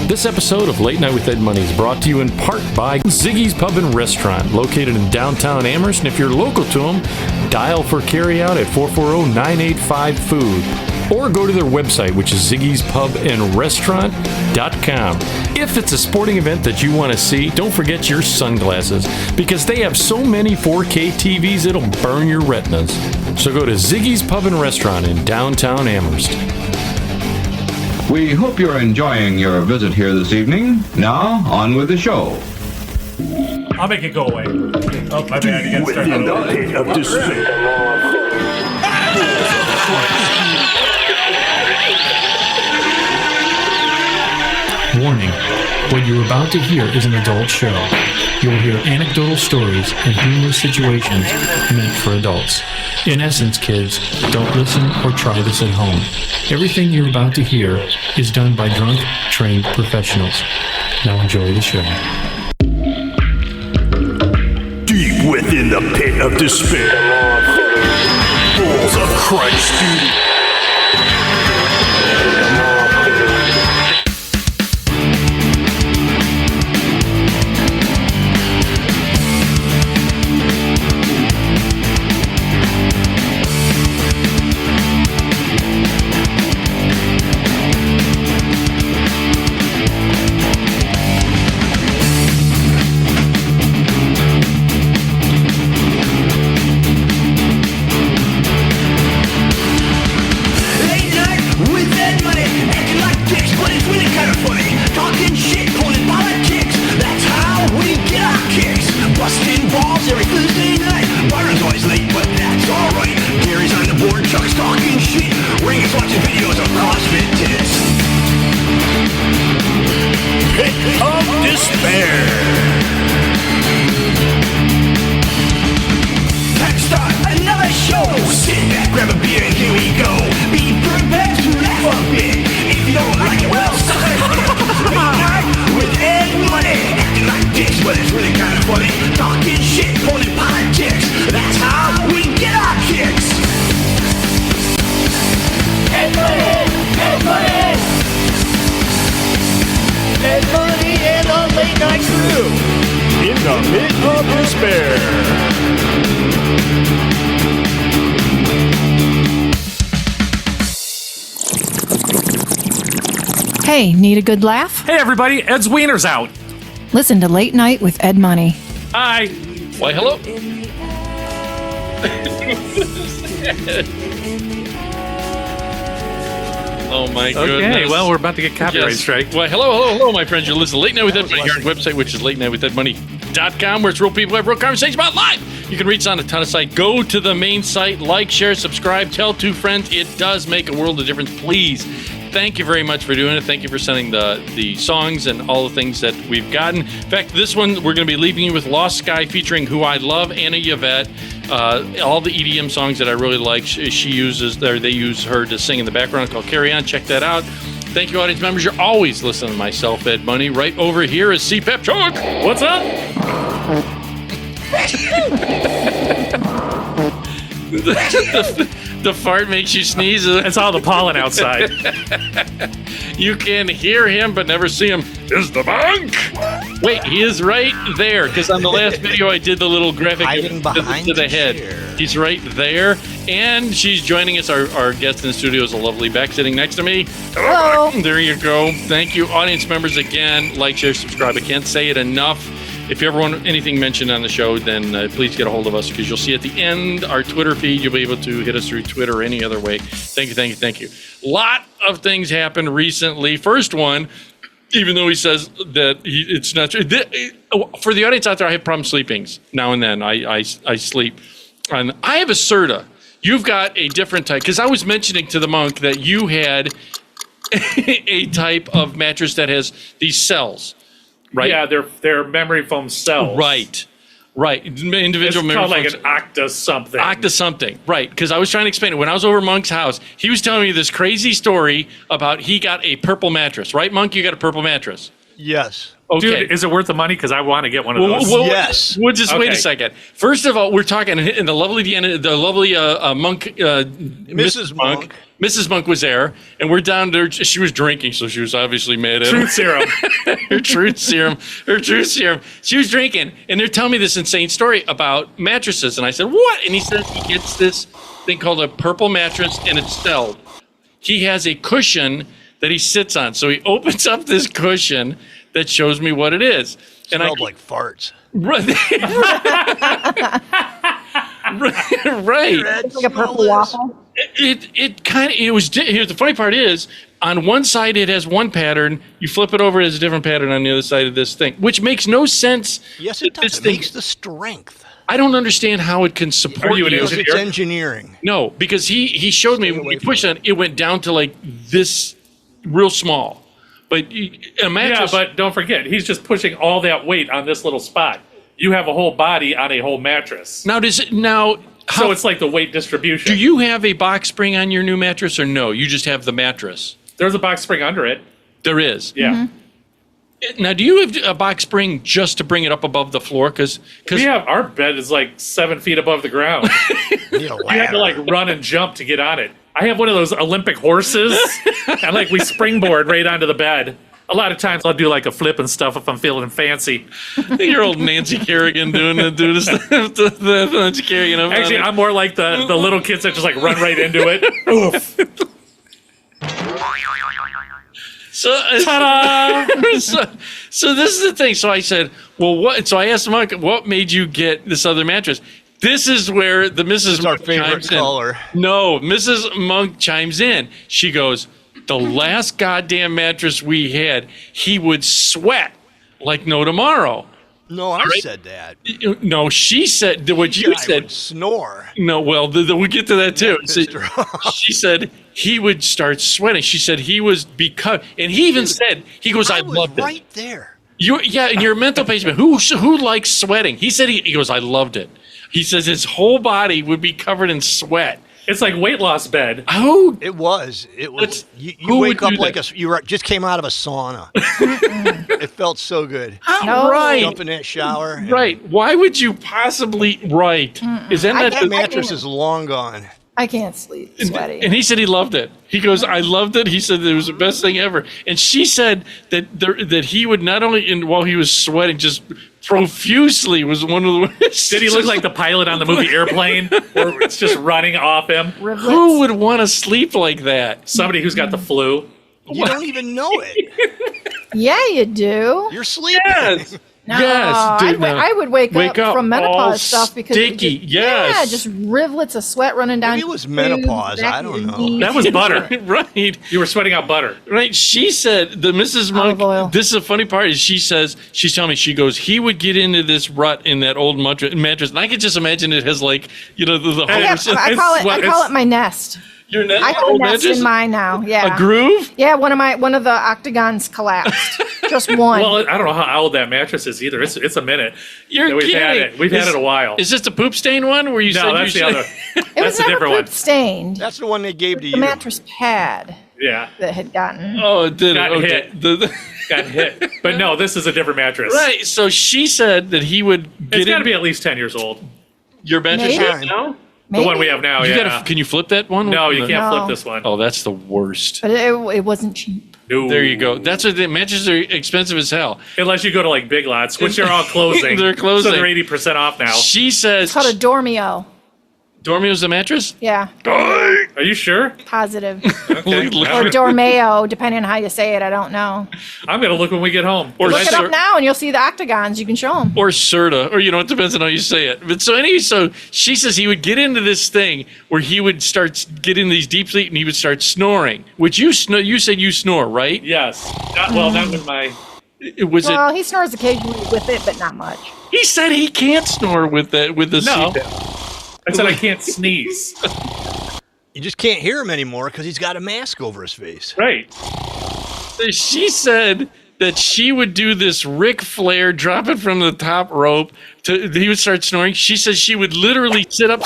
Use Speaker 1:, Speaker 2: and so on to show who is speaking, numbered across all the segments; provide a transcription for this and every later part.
Speaker 1: This episode of Late Night with Ed Money is brought to you in part by Ziggy's Pub and Restaurant, located in downtown Amherst. And if you're local to them, dial for carryout at 440-985-FOOD. Or go to their website, which is ziggyspubandrestaurant.com. If it's a sporting event that you want to see, don't forget your sunglasses, because they have so many 4K TVs it'll burn your retinas. So go to Ziggy's Pub and Restaurant in downtown Amherst.
Speaker 2: We hope you're enjoying your visit here this evening. Now, on with the show.
Speaker 3: I'll make it go away. Oh, my bad. You gotta start that over.
Speaker 4: Of despair.
Speaker 5: Warning, what you're about to hear is an adult show. You'll hear anecdotal stories and humorous situations meant for adults. In essence, kids, don't listen or try this at home. Everything you're about to hear is done by drunk, trained professionals. Now enjoy the show.
Speaker 4: Deep within the pit of despair. Balls of Christ, dude.
Speaker 6: Hey, need a good laugh?
Speaker 3: Hey, everybody. Ed's Wiener's out.
Speaker 6: Listen to Late Night with Ed Money.
Speaker 3: Hi.
Speaker 1: Why, hello. Oh, my goodness.
Speaker 3: Okay, well, we're about to get copyright strike.
Speaker 1: Well, hello, my friends. You're listening to Late Night with Ed Money here on our website, which is latenightwithedmoney.com, where it's real people have real conversations about life. You can reach us on a ton of sites. Go to the main site, like, share, subscribe, tell two friends. It does make a world of difference. Please. Thank you very much for doing it. Thank you for sending the songs and all the things that we've gotten. In fact, this one, we're going to be leaving you with Lost Sky featuring Who I Love, Anna Yvette. All the EDM songs that I really like, she uses there. They use her to sing in the background called Carry On. Check that out. Thank you, audience members. You're always listening to myself, Ed Money. Right over here is CPAP Chuck.
Speaker 3: What's up?
Speaker 1: The fart makes you sneeze.
Speaker 3: That's all the pollen outside.
Speaker 1: You can hear him but never see him. Is the monk? Wait, he is right there, because on the last video I did the little graphic
Speaker 7: hiding behind
Speaker 1: to the head.
Speaker 7: chair.
Speaker 1: He's right there, and she's joining us. Our guest in the studio is a lovely Beck sitting next to me.
Speaker 6: Hello.
Speaker 1: There you go. Thank you, audience members. Again, like, share, subscribe. I can't say it enough. If you ever want anything mentioned on the show, then please get a hold of us, because you'll see at the end our Twitter feed. You'll be able to hit us through Twitter or any other way. Thank you. Lot of things happened recently. First one, even though he says that it's not true. For the audience out there, I have problem sleeping now and then. I sleep. And I have a Serta. You've got a different type, because I was mentioning to the monk that you had a type of mattress that has these cells. Right?
Speaker 3: Yeah, they're memory foam cells.
Speaker 1: Right. Individual
Speaker 3: It's
Speaker 1: memory
Speaker 3: called like
Speaker 1: foams.
Speaker 3: an Octa something.
Speaker 1: Octa something. Right. Because I was trying to explain it. When I was over Monk's house, he was telling me this crazy story about he got a purple mattress. Right, Monk? You got a purple mattress.
Speaker 7: Yes.
Speaker 1: Okay.
Speaker 3: Dude, is it worth the money? Because I want to get one of those.
Speaker 4: Yes.
Speaker 1: We'll just wait a
Speaker 3: Okay.
Speaker 1: second. First of all, we're talking in the lovely Monk,
Speaker 4: Mrs. Monk.
Speaker 1: Mrs. Monk was there, and we're down there. She was drinking, so she was obviously mad at
Speaker 3: Truth serum.
Speaker 1: her truth serum. She was drinking, and they're telling me this insane story about mattresses. And I said, "What?" And he says he gets this thing called a purple mattress, and it's stelled. He has a cushion that he sits on, so he opens up this cushion that shows me what it is. And
Speaker 4: Smelled like farts.
Speaker 1: right.
Speaker 6: It's like a purple waffle.
Speaker 1: Here's the funny part is, on one side it has one pattern, you flip it over, it has a different pattern on the other side of this thing, which makes no sense.
Speaker 4: Yes, it
Speaker 1: that this
Speaker 4: does. It
Speaker 1: thing-
Speaker 4: makes the strength.
Speaker 1: I don't understand how it can support
Speaker 3: Are you an
Speaker 1: you.
Speaker 4: Because it's
Speaker 3: engineer?
Speaker 4: engineering.
Speaker 1: No, because he showed me
Speaker 4: Stay
Speaker 1: when
Speaker 4: away
Speaker 1: you push
Speaker 4: from
Speaker 1: on it went down to like this real small. But a
Speaker 3: Yeah,
Speaker 1: mattress,
Speaker 3: but don't forget, he's just pushing all that weight on this little spot. You have a whole body on a whole mattress.
Speaker 1: now
Speaker 3: So
Speaker 1: how,
Speaker 3: it's like the weight distribution.
Speaker 1: do you have a box spring on your new mattress or no? You just have the mattress.
Speaker 3: There's a box spring under it.
Speaker 1: There is.
Speaker 3: Yeah.
Speaker 1: Now, do you have a box spring just to bring it up above the floor? Because
Speaker 3: We have our bed is like 7 feet above the ground.
Speaker 4: You
Speaker 3: You have to
Speaker 4: ladder.
Speaker 3: like run and jump to get on it. I have one of those Olympic horses, and like we springboard right onto the bed. A lot of times I'll do like a flip and stuff if I'm feeling fancy.
Speaker 1: your old Nancy Kerrigan doing the stuff. The Nancy Kerrigan. up on
Speaker 3: Actually,
Speaker 1: it.
Speaker 3: I'm more like the little kids that just like run right into it. Oof.
Speaker 1: So, so this is the thing. So I said, well, what? So I asked Monk, what made you get this other mattress? This is where the Mrs.
Speaker 4: It's our
Speaker 1: Monk
Speaker 4: favorite
Speaker 1: chimes in.
Speaker 4: color.
Speaker 1: No, Mrs. Monk chimes in. She goes, the last goddamn mattress we had, he would sweat like no tomorrow.
Speaker 4: No, I
Speaker 1: right.
Speaker 4: said that.
Speaker 1: No, she said what you
Speaker 4: Guy
Speaker 1: said.
Speaker 4: would snore.
Speaker 1: No, well, we'll get to that too.
Speaker 4: Yeah,
Speaker 1: So,
Speaker 4: Mr.
Speaker 1: she said he would start sweating. She said he was because, and he even said, he goes, I
Speaker 4: was
Speaker 1: loved it.
Speaker 4: right there.
Speaker 1: Yeah, in your mental pacement, who likes sweating? He said he goes, I loved it. He says his whole body would be covered in sweat.
Speaker 3: It's like weight loss bed.
Speaker 1: Who?
Speaker 4: It was. It was.
Speaker 1: Let's-
Speaker 4: You
Speaker 1: who
Speaker 4: wake
Speaker 1: would
Speaker 4: up
Speaker 1: do
Speaker 4: like
Speaker 1: that?
Speaker 4: you just came out of a sauna. It felt so good.
Speaker 6: No.
Speaker 1: Right.
Speaker 4: Jump in that shower. and
Speaker 1: Right. Why would you possibly? Right. Is that
Speaker 6: I
Speaker 1: not
Speaker 6: can't-
Speaker 4: That
Speaker 1: the,
Speaker 4: mattress is long gone.
Speaker 6: I can't sleep sweaty.
Speaker 1: and he said he loved it. He goes, I loved it. He said it was the best thing ever. And she said that he would not only, while he was sweating, just profusely was one of the worst.
Speaker 3: Did he look like the pilot on the movie Airplane, where it's just running off him?
Speaker 6: Rivlets.
Speaker 1: Who would want to sleep like that?
Speaker 3: Somebody who's got the flu.
Speaker 4: You don't even know it.
Speaker 6: Yeah, you do.
Speaker 4: You're sleeping.
Speaker 1: Yes.
Speaker 6: No,
Speaker 1: Yes, dude, no.
Speaker 6: I would wake up from menopause
Speaker 1: all
Speaker 6: stuff because it
Speaker 1: sticky.
Speaker 6: just,
Speaker 1: Yes.
Speaker 6: yeah, just rivulets of sweat running down.
Speaker 4: Maybe it was
Speaker 6: your
Speaker 4: menopause,
Speaker 6: back
Speaker 4: I
Speaker 6: of
Speaker 4: don't
Speaker 6: your
Speaker 4: know.
Speaker 6: knees.
Speaker 3: That was butter.
Speaker 1: Right.
Speaker 3: You were sweating out butter.
Speaker 1: Right. She said, the Mrs. Monk,
Speaker 6: Olive oil.
Speaker 1: this is the funny part is she says, she's telling me, she goes, he would get into this rut in that old mattress. And I can just imagine it has like, the
Speaker 6: I, have,
Speaker 1: holes.
Speaker 6: I call it. I
Speaker 3: it's-
Speaker 6: call it my nest.
Speaker 1: Your net,
Speaker 6: I have a
Speaker 1: old
Speaker 6: nest
Speaker 1: mattress?
Speaker 6: in mine now. Yeah.
Speaker 1: A groove?
Speaker 6: Yeah, one of the octagons collapsed. Just one.
Speaker 3: Well, I don't know how old that mattress is either. It's a minute.
Speaker 1: You're
Speaker 3: that we've
Speaker 1: kidding.
Speaker 3: had it. We've had it a while.
Speaker 1: Is this the poop stain one where you said
Speaker 3: No, that's
Speaker 1: you
Speaker 3: the
Speaker 1: should-
Speaker 3: other.
Speaker 6: it
Speaker 3: That's
Speaker 6: was
Speaker 3: a
Speaker 6: never
Speaker 3: different one.
Speaker 6: poop stained.
Speaker 4: That's the one they gave to
Speaker 6: The
Speaker 4: you.
Speaker 6: mattress pad
Speaker 3: Yeah,
Speaker 6: that had gotten.
Speaker 1: Oh, it did.
Speaker 3: Got
Speaker 1: Okay.
Speaker 3: hit. got hit. But no, this is a different mattress.
Speaker 1: Right. So she said that he would get
Speaker 3: It's got to
Speaker 1: in
Speaker 3: be at least 10 years old.
Speaker 1: your mattress
Speaker 6: Maybe.
Speaker 1: right now.
Speaker 3: The one we have now,
Speaker 1: You
Speaker 3: yeah.
Speaker 1: gotta, can you flip that one?
Speaker 3: No, you can't
Speaker 6: No.
Speaker 3: flip this one.
Speaker 1: Oh, that's the worst.
Speaker 6: But it wasn't cheap.
Speaker 3: No.
Speaker 1: There you go. That's what the mattresses are expensive as hell.
Speaker 3: Unless you go to like Big Lots, which are all closing.
Speaker 1: They're closing.
Speaker 3: So they're 80% off now.
Speaker 1: She says
Speaker 6: It's called a Dormio.
Speaker 1: Dormio's the mattress?
Speaker 6: Yeah,
Speaker 3: Are you sure?
Speaker 6: positive.
Speaker 3: Okay.
Speaker 1: Look-
Speaker 6: Or Dormeo, depending on how you say it. I don't know.
Speaker 3: I'm going to look when we get home.
Speaker 1: Or
Speaker 6: Look it
Speaker 1: Sir-
Speaker 6: up now, and you'll see the octagons. You can show them.
Speaker 1: or Serta, or it depends on how you say it. But so anyway, so she says he would get into this thing where he would start getting these deep sleep and he would start snoring. Which you said you snore, right?
Speaker 3: Yes. Not with my...
Speaker 1: It was
Speaker 6: Well, he snores occasionally with it, but not much.
Speaker 1: He said he can't snore with the
Speaker 3: No.
Speaker 1: CPAP.
Speaker 3: I said I can't sneeze.
Speaker 4: You just can't hear him anymore because he's got a mask over his face.
Speaker 3: Right.
Speaker 1: She said that she would do this Ric Flair, drop it from the top rope. He would start snoring. She says she would literally sit up,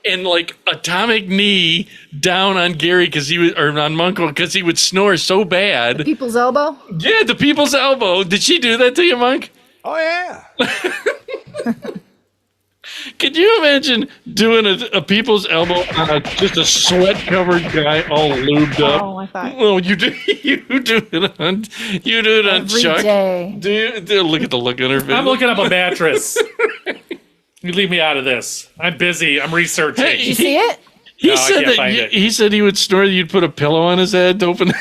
Speaker 1: and like atomic knee down on Gary or on Munko because he would snore so bad.
Speaker 6: People's elbow.
Speaker 1: Yeah, the people's elbow. Did she do that to you, Monk?
Speaker 4: Oh yeah.
Speaker 1: Could you imagine doing a people's elbow on just a sweat-covered guy all lubed up?
Speaker 6: Oh, I thought.
Speaker 1: Oh, you do it on
Speaker 6: Every
Speaker 1: Chuck.
Speaker 6: day.
Speaker 1: Look at the look on her face.
Speaker 3: I'm looking up a mattress. You leave me out of this. I'm busy. I'm researching.
Speaker 1: Hey,
Speaker 6: You see it?
Speaker 1: He
Speaker 3: No, I
Speaker 1: said
Speaker 3: can't find it.
Speaker 1: he said he would snore. You'd put a pillow on his head to open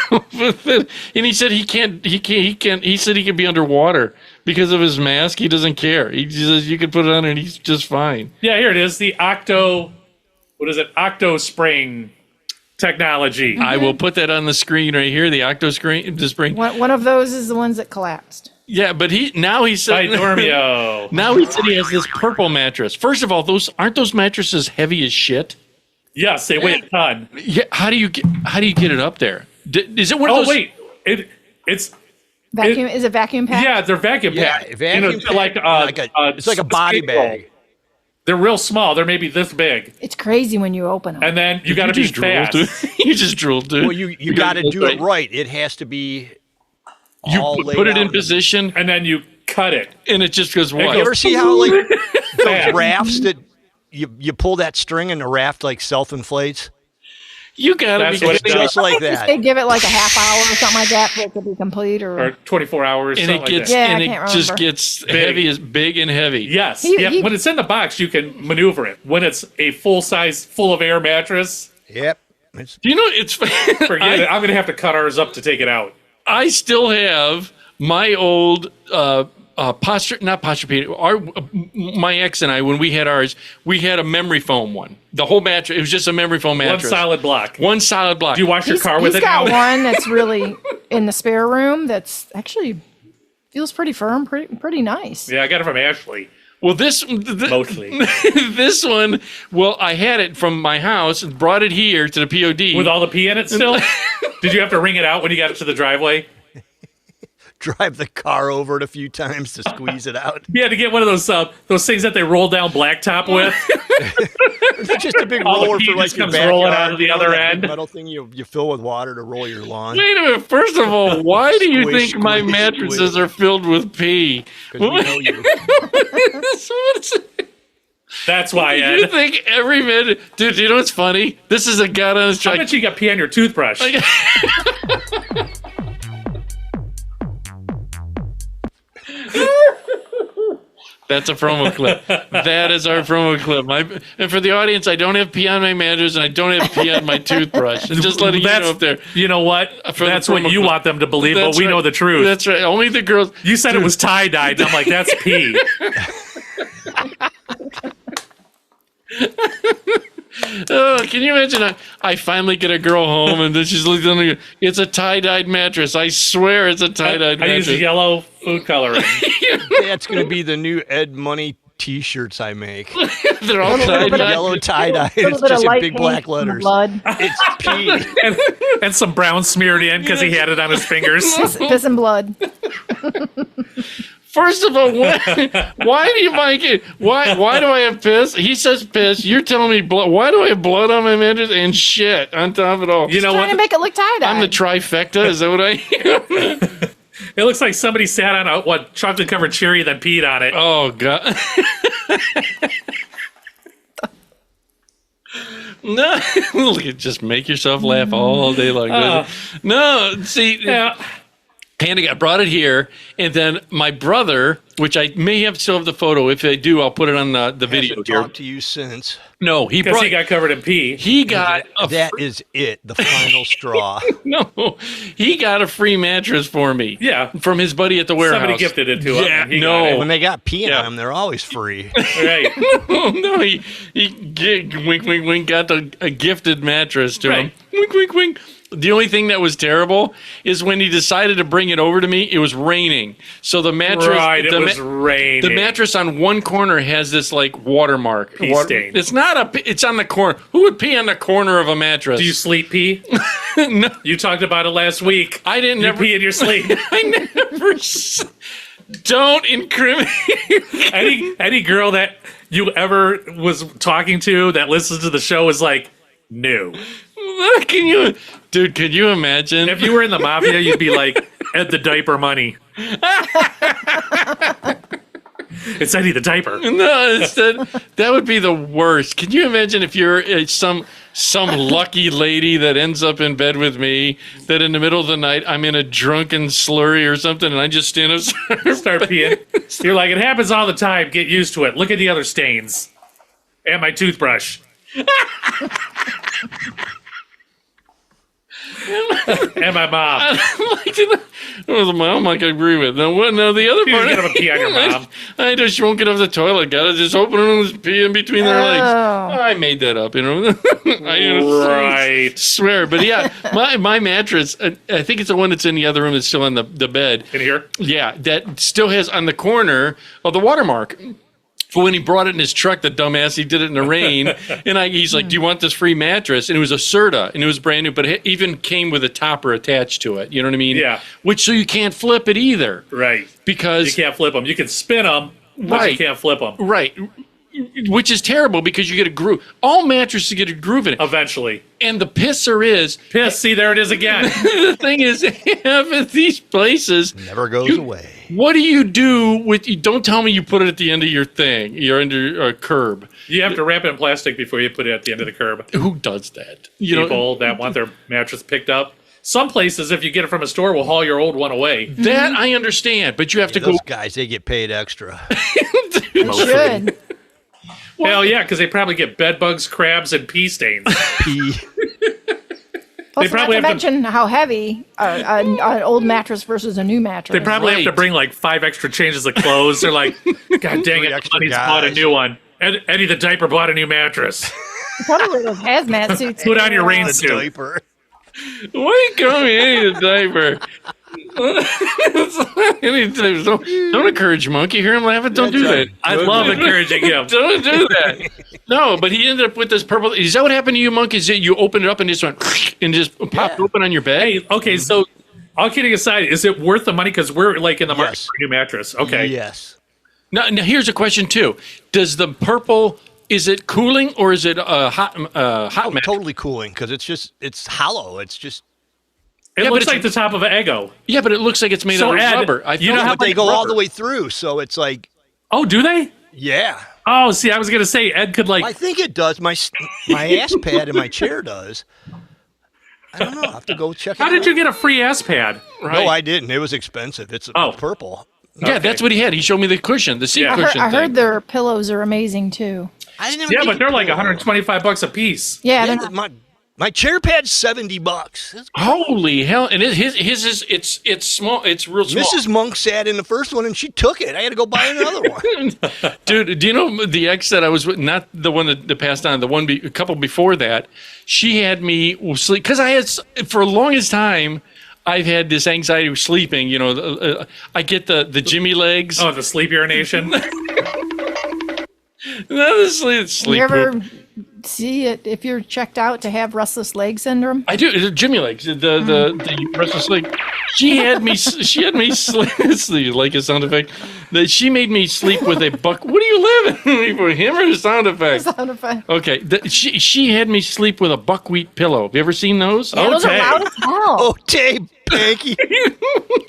Speaker 1: it, and he said he can't. He said he could be underwater because of his mask. He doesn't care. He says you could put it on and he's just fine.
Speaker 3: Yeah, here it is. The Octo Spring technology.
Speaker 1: I will put that on the screen right here. The Octo screen, the spring.
Speaker 6: One of those is the ones that collapsed.
Speaker 1: Yeah, but he
Speaker 3: By
Speaker 1: said
Speaker 3: Dormio.
Speaker 1: now he said he has this purple mattress. First of all, aren't those mattresses heavy as shit?
Speaker 3: Yes, they weigh a ton.
Speaker 1: Yeah. How do you get it up there? Is it one of
Speaker 3: Oh
Speaker 1: those?
Speaker 3: wait, it's
Speaker 6: Vacuum. Is it vacuum packed?
Speaker 3: yeah, they're vacuum
Speaker 4: Yeah,
Speaker 3: packed.
Speaker 4: vacuum packed, it's like a body
Speaker 3: skateboard.
Speaker 4: bag.
Speaker 3: They're real small. They're maybe this big,
Speaker 6: It's crazy when you open them.
Speaker 3: and then you got to be
Speaker 1: just drooled,
Speaker 3: fast.
Speaker 1: dude. You just drooled, dude.
Speaker 4: Well, you got to do it right. It has to be. all
Speaker 1: You
Speaker 4: laid
Speaker 1: put it
Speaker 4: out
Speaker 1: in position,
Speaker 3: And then you cut it.
Speaker 1: and it just goes what?
Speaker 4: You ever see how like those
Speaker 3: Fast.
Speaker 4: rafts that you pull that string and the raft like self-inflates?
Speaker 1: You gotta
Speaker 3: That's
Speaker 1: be
Speaker 3: what it
Speaker 1: kidding me.
Speaker 3: does.
Speaker 4: Just like that.
Speaker 6: They give it like a half hour or something like that for it to be complete.
Speaker 3: Or 24 hours,
Speaker 1: And
Speaker 3: something
Speaker 1: it gets
Speaker 3: like that.
Speaker 6: Yeah, I
Speaker 1: and it
Speaker 6: can't
Speaker 1: just
Speaker 6: remember.
Speaker 1: gets heavy as big and heavy.
Speaker 3: Yes.
Speaker 6: He-
Speaker 3: yeah.
Speaker 6: he-
Speaker 3: When it's in the box, you can maneuver it. When it's a full-size, full-of-air mattress,
Speaker 4: Yep. It's,
Speaker 1: You know, it's
Speaker 3: forget it. I'm going to have to cut ours up to take it out.
Speaker 1: I still have my old my ex and I, when we had ours, we had a memory foam one. The whole mattress, it was just a memory foam mattress.
Speaker 3: One solid block.
Speaker 1: One solid block.
Speaker 3: Do you wash your car with
Speaker 6: He's
Speaker 3: it
Speaker 6: got
Speaker 3: now?
Speaker 6: one that's really in the spare room that's actually feels pretty firm, pretty nice.
Speaker 3: Yeah, I got it from Ashley.
Speaker 1: Well, this
Speaker 3: Mostly.
Speaker 1: this one, well, I had it from my house and brought it here to the POD.
Speaker 3: With all the pee in it still? Did you have to wring it out when you got it to the driveway?
Speaker 4: drive the car over it a few times to squeeze it out.
Speaker 3: You had to get one of those things that they roll down blacktop with.
Speaker 4: It's just a big
Speaker 3: All the
Speaker 4: roller
Speaker 3: pee
Speaker 4: for like
Speaker 3: just
Speaker 4: your
Speaker 3: comes rolling
Speaker 4: backyard,
Speaker 3: out of the
Speaker 4: you know,
Speaker 3: other
Speaker 4: that big
Speaker 3: end.
Speaker 4: metal thing you fill with water to roll your lawn.
Speaker 1: Wait a minute. First of all, why do you
Speaker 4: Squish,
Speaker 1: think my
Speaker 4: squish,
Speaker 1: mattresses
Speaker 4: squish.
Speaker 1: are filled with pee?
Speaker 4: 'Cause we know you.
Speaker 3: That's why,
Speaker 1: You
Speaker 3: Ed.
Speaker 1: think every minute, dude? You know what's funny? This is a god on his
Speaker 3: I
Speaker 1: track.
Speaker 3: bet you got pee on your toothbrush.
Speaker 1: That's a promo clip. That is our promo clip. And for the audience, I don't have pee on my mattress and I don't have pee on my toothbrush. And just letting you know up there.
Speaker 3: You know what?
Speaker 1: For the
Speaker 3: That's what
Speaker 1: promo
Speaker 3: you
Speaker 1: clip.
Speaker 3: want them to believe, but
Speaker 1: That's
Speaker 3: we
Speaker 1: right.
Speaker 3: know the truth.
Speaker 1: That's right. Only the girls.
Speaker 3: You said it was tie-dyed, and I'm like, that's pee.
Speaker 1: Oh, can you imagine? I finally get a girl home and then she's looking at me. It's a tie-dyed mattress. I swear it's a tie-dyed
Speaker 3: I use
Speaker 1: mattress.
Speaker 3: yellow food coloring.
Speaker 4: That's going to be the new Ed Money T-shirts I make.
Speaker 1: They're all
Speaker 6: little bit of
Speaker 1: tie-dyed.
Speaker 4: Yellow tie-dye.
Speaker 6: A little
Speaker 4: It's
Speaker 6: bit of
Speaker 4: just in
Speaker 6: light
Speaker 4: big
Speaker 6: paint
Speaker 4: black
Speaker 6: and
Speaker 4: letters.
Speaker 6: blood,
Speaker 4: It's pee.
Speaker 3: and some brown smeared in because he had it on his fingers.
Speaker 6: piss and blood.
Speaker 1: First of all, why do you like it? Why do I have piss? He says piss. You're telling me blood. Why do I have blood on my mattress and shit on top of it all?
Speaker 3: You know
Speaker 6: Trying to
Speaker 3: what?
Speaker 6: make it look tie-dye.
Speaker 1: I'm the trifecta. Is that what I am?
Speaker 3: It looks like somebody sat on a chocolate covered cherry then peed on it.
Speaker 1: Oh, God. No, look, just make yourself laugh all day long. No, see,
Speaker 3: Yeah.
Speaker 1: Andy, I brought it here, and then my brother, which I may have still have the photo. If I do, I'll put it on the video
Speaker 4: Hasn't
Speaker 1: here.
Speaker 4: talked to you since.
Speaker 1: No, he
Speaker 3: Because
Speaker 1: brought.
Speaker 3: he got covered in pee.
Speaker 1: He got a
Speaker 4: That is it. The final straw.
Speaker 1: no. He got a free mattress for me.
Speaker 3: Yeah.
Speaker 1: from his buddy at the warehouse.
Speaker 3: Somebody gifted it to him.
Speaker 1: Yeah,
Speaker 3: and he
Speaker 1: no.
Speaker 3: got
Speaker 4: When they got pee
Speaker 1: Yeah.
Speaker 4: on them, they're always free.
Speaker 3: it. Right.
Speaker 1: No, he wink, wink, wink, got a gifted mattress to him.
Speaker 3: Right.
Speaker 1: Wink, wink, wink. The only thing that was terrible is when he decided to bring it over to me, it was raining. So the mattress,
Speaker 3: Right. It was raining.
Speaker 1: the mattress on one corner has this like watermark.
Speaker 3: Pee stain.
Speaker 1: It's not it's on the corner. Who would pee on the corner of a mattress?
Speaker 3: Do you sleep pee?
Speaker 1: No,
Speaker 3: You talked about it last week.
Speaker 1: I didn't
Speaker 3: You
Speaker 1: never.
Speaker 3: pee in your sleep.
Speaker 1: I never. Don't incriminate.
Speaker 3: Any girl that you ever was talking to that listens to the show is like, no.
Speaker 1: Can you imagine?
Speaker 3: If you were in the mafia, you'd be like, Ed the diaper money. It's Eddie the diaper.
Speaker 1: No, that would be the worst. Can you imagine if you're some lucky lady that ends up in bed with me, that in the middle of the night I'm in a drunken slurry or something, and I just stand up,
Speaker 3: Start peeing. You're like, it happens all the time. Get used to it. Look at the other stains. And my toothbrush. And my mom.
Speaker 1: My mom I can agree with. Now, the other
Speaker 3: You
Speaker 1: part?
Speaker 3: get up and pee on your mom.
Speaker 1: I just won't get off the toilet. Gotta just open it and just pee in between their legs. I made that up, I
Speaker 3: Right.
Speaker 1: swear. But yeah, my mattress, I think it's the one that's in the other room that's still on the bed.
Speaker 3: In here?
Speaker 1: Yeah, that still has on the corner of the watermark. For when he brought it in his truck, the dumbass, he did it in the rain. And he's like, do you want this free mattress? And it was a Serta, and it was brand new, but it even came with a topper attached to it. You know what I mean?
Speaker 3: Yeah.
Speaker 1: Which, so you can't flip it either.
Speaker 3: Right.
Speaker 1: Because...
Speaker 3: You can't flip them. You can spin them, but
Speaker 1: Right.
Speaker 3: you can't flip them.
Speaker 1: Right. Which is terrible because you get a groove. All mattresses get a groove in it.
Speaker 3: Eventually.
Speaker 1: And the pisser is...
Speaker 3: Piss, see, there it is again.
Speaker 1: The thing is, at these places...
Speaker 4: Never goes away.
Speaker 1: What do you do with... Don't tell me you put it at the end of your thing. You're under a curb.
Speaker 3: You have to wrap it in plastic before you put it at the end of the curb.
Speaker 1: Who does that? You know,
Speaker 3: People that want their mattress picked up. Some places, if you get it from a store, will haul your old one away.
Speaker 1: that I understand, but you have to go...
Speaker 4: Those guys, they get paid extra.
Speaker 6: Should.
Speaker 3: Hell yeah, because they probably get bed bugs, crabs, and pee stains.
Speaker 4: Pee.
Speaker 6: Plus,
Speaker 3: probably
Speaker 6: not to
Speaker 3: have to-
Speaker 6: mention how heavy an old mattress versus a new mattress.
Speaker 3: They probably have to
Speaker 1: Right.
Speaker 3: bring like 5 extra changes of clothes. They're like, God dang it,
Speaker 4: extra
Speaker 3: somebody's bought a
Speaker 4: guys.
Speaker 3: new one. Eddie the diaper bought a new mattress.
Speaker 6: Probably wear those hazmat suits.
Speaker 3: Put on your rain
Speaker 4: The
Speaker 3: suit.
Speaker 4: diaper.
Speaker 1: Why you call me any diaper? Don't encourage Monkey. Hear him laughing? Don't do that.
Speaker 3: I love encouraging him.
Speaker 1: Don't do that. No, but he ended up with this purple. Is that what happened to you, Monkey? Is that you opened it up and just went and just popped open on your bed?
Speaker 3: Hey, okay, so all kidding aside, is it worth the money? Because we're like in the market
Speaker 4: Yes.
Speaker 3: for a new mattress. Okay.
Speaker 4: Yes.
Speaker 1: Now, here's a question too. Does the purple, is it cooling or is it hot mattress?
Speaker 4: Totally cooling because it's hollow. It's just
Speaker 3: It
Speaker 1: Yeah, but
Speaker 3: looks
Speaker 1: it's-
Speaker 3: like the top of an Eggo.
Speaker 1: Yeah, but it looks like it's made
Speaker 3: So,
Speaker 1: out of
Speaker 3: Ed,
Speaker 1: rubber. I
Speaker 3: you
Speaker 1: felt
Speaker 3: know how
Speaker 1: like
Speaker 4: but they go all
Speaker 3: rubber.
Speaker 4: the way through, so it's like
Speaker 3: Oh, do they?
Speaker 4: yeah.
Speaker 3: Oh, see, I was gonna say Ed could like.
Speaker 4: I think it does. My ass pad in my chair does. I don't know. I have to go check it
Speaker 3: How
Speaker 4: out.
Speaker 3: did you get a free ass pad?
Speaker 1: right.
Speaker 4: No, I didn't. It was expensive. It's
Speaker 3: Oh.
Speaker 4: purple.
Speaker 1: Yeah, that's what he had. He showed me the cushion, the seat
Speaker 3: Yeah.
Speaker 1: cushion
Speaker 6: I heard
Speaker 1: thing.
Speaker 6: their pillows are amazing too.
Speaker 4: I didn't even
Speaker 3: Yeah,
Speaker 4: think
Speaker 3: but they're
Speaker 4: it-
Speaker 3: like $125 a piece.
Speaker 6: Yeah,
Speaker 4: Yeah,
Speaker 6: they're not,
Speaker 4: my chair pad's $70. That's-
Speaker 1: Holy hell! And his is it's small. It's real small.
Speaker 4: Mrs. Monk sat in the first one and she took it. I had to go buy another one.
Speaker 1: Dude, do you know the ex that I was with? Not the one that passed on. The one a couple before that. She had me sleep because I had for the longest time. I've had this anxiety of sleeping. You know, I get the Jimmy legs.
Speaker 3: Oh, the sleep urination.
Speaker 1: Not the sleep.
Speaker 6: you ever
Speaker 1: poop.
Speaker 6: see it if you're checked out to have restless leg syndrome?
Speaker 1: I do. The Jimmy legs. The restless leg. She had me. She had me sleep. Like a sound effect. She made me sleep with a buck. What are you living for? Him or the sound effect?
Speaker 6: Sound effect.
Speaker 1: Okay. She had me sleep with a buckwheat pillow. Have you ever seen those?
Speaker 6: Yeah, those are
Speaker 3: Okay.
Speaker 6: loud as hell.
Speaker 4: Oh, Dave, Panky.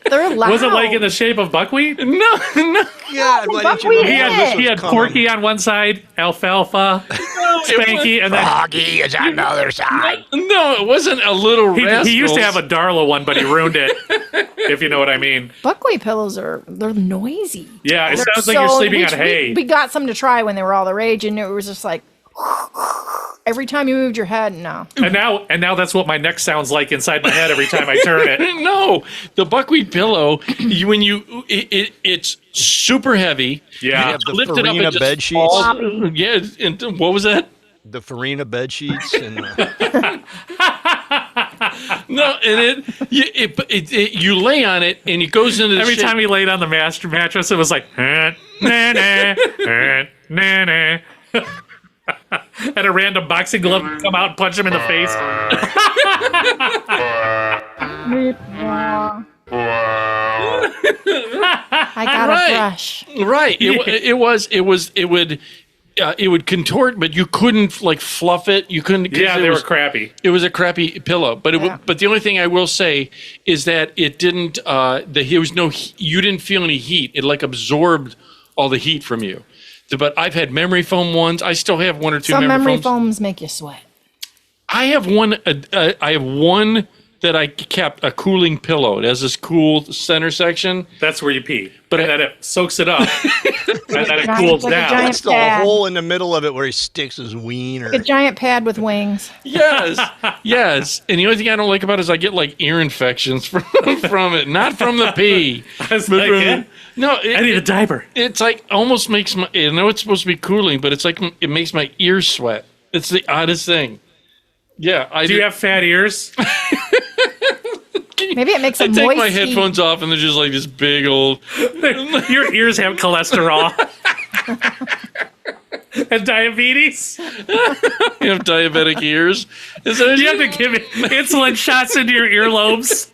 Speaker 6: They're loud.
Speaker 3: Was it like in the shape of buckwheat?
Speaker 1: No, no.
Speaker 4: God, why didn't you
Speaker 6: buckwheat
Speaker 4: know
Speaker 3: He
Speaker 6: Yeah.
Speaker 3: had
Speaker 4: this
Speaker 3: he
Speaker 4: was
Speaker 3: had
Speaker 4: coming?
Speaker 3: Porky on one side, Alfalfa, Spanky, and then
Speaker 4: Froggy is on the other side.
Speaker 1: No, it wasn't a little rascal.
Speaker 3: he used to have a Darla one, but he ruined it. If you know what I mean.
Speaker 6: Buckwheat pillows they're noisy.
Speaker 3: Yeah, it
Speaker 6: They're
Speaker 3: sounds like you're sleeping
Speaker 6: we-
Speaker 3: on hay.
Speaker 6: We got some to try when they were all the rage, and it was just like every time you moved your head. No,
Speaker 3: And now that's what my neck sounds like inside my head every time I turn it.
Speaker 1: No, the buckwheat pillow. It's super heavy.
Speaker 3: Yeah.
Speaker 1: You
Speaker 3: have
Speaker 4: the
Speaker 1: lift it up
Speaker 4: Farina
Speaker 1: and just
Speaker 4: bed sheets.
Speaker 1: fall. Yeah. And what was that?
Speaker 4: The Farina bed sheets and
Speaker 1: No, and you lay on it and it goes into the
Speaker 3: Every
Speaker 1: shape.
Speaker 3: time he laid on the mattress, it was like, nah, nah, nah, nah. And a random boxing glove would come out and punch him in the face.
Speaker 6: I got
Speaker 1: Right.
Speaker 6: a brush.
Speaker 1: Right. It would it would contort, but you couldn't like fluff it. You couldn't. 'cause
Speaker 3: Yeah,
Speaker 1: it
Speaker 3: they
Speaker 1: was,
Speaker 3: were crappy.
Speaker 1: It was a crappy pillow, but
Speaker 6: Yeah.
Speaker 1: but the only thing I will say is that it didn't. There was no. You didn't feel any heat. It like absorbed all the heat from you. But I've had memory foam ones. I still have one or two
Speaker 6: Some memory
Speaker 1: foams.
Speaker 6: foams make you sweat.
Speaker 1: I have one. I have one that I kept, a cooling pillow. It has this cool center section.
Speaker 3: That's where you pee.
Speaker 1: But
Speaker 3: And then it soaks it up. And then it
Speaker 6: Giant-
Speaker 3: cools
Speaker 6: like a
Speaker 3: down.
Speaker 6: giant-
Speaker 4: That's the
Speaker 6: pad.
Speaker 4: hole in the middle of it where he sticks his wiener.
Speaker 6: A giant pad with wings.
Speaker 1: Yes, yes. And the only thing I don't like about it is I get like ear infections from it, not from the pee.
Speaker 3: It's like, yeah,
Speaker 1: No,
Speaker 3: I need a diaper.
Speaker 1: it's like almost makes my. I know it's supposed to be cooling, but it's like it makes my ears sweat. It's the oddest thing. Yeah, I
Speaker 3: Do you have fat ears?
Speaker 6: Maybe it makes
Speaker 1: I
Speaker 6: a
Speaker 1: take
Speaker 6: moist
Speaker 1: my
Speaker 6: heat.
Speaker 1: headphones off and they're just like this big old.
Speaker 3: Your ears have cholesterol. And diabetes.
Speaker 1: You have diabetic ears. Is that
Speaker 3: You have to give it insulin shots into your earlobes.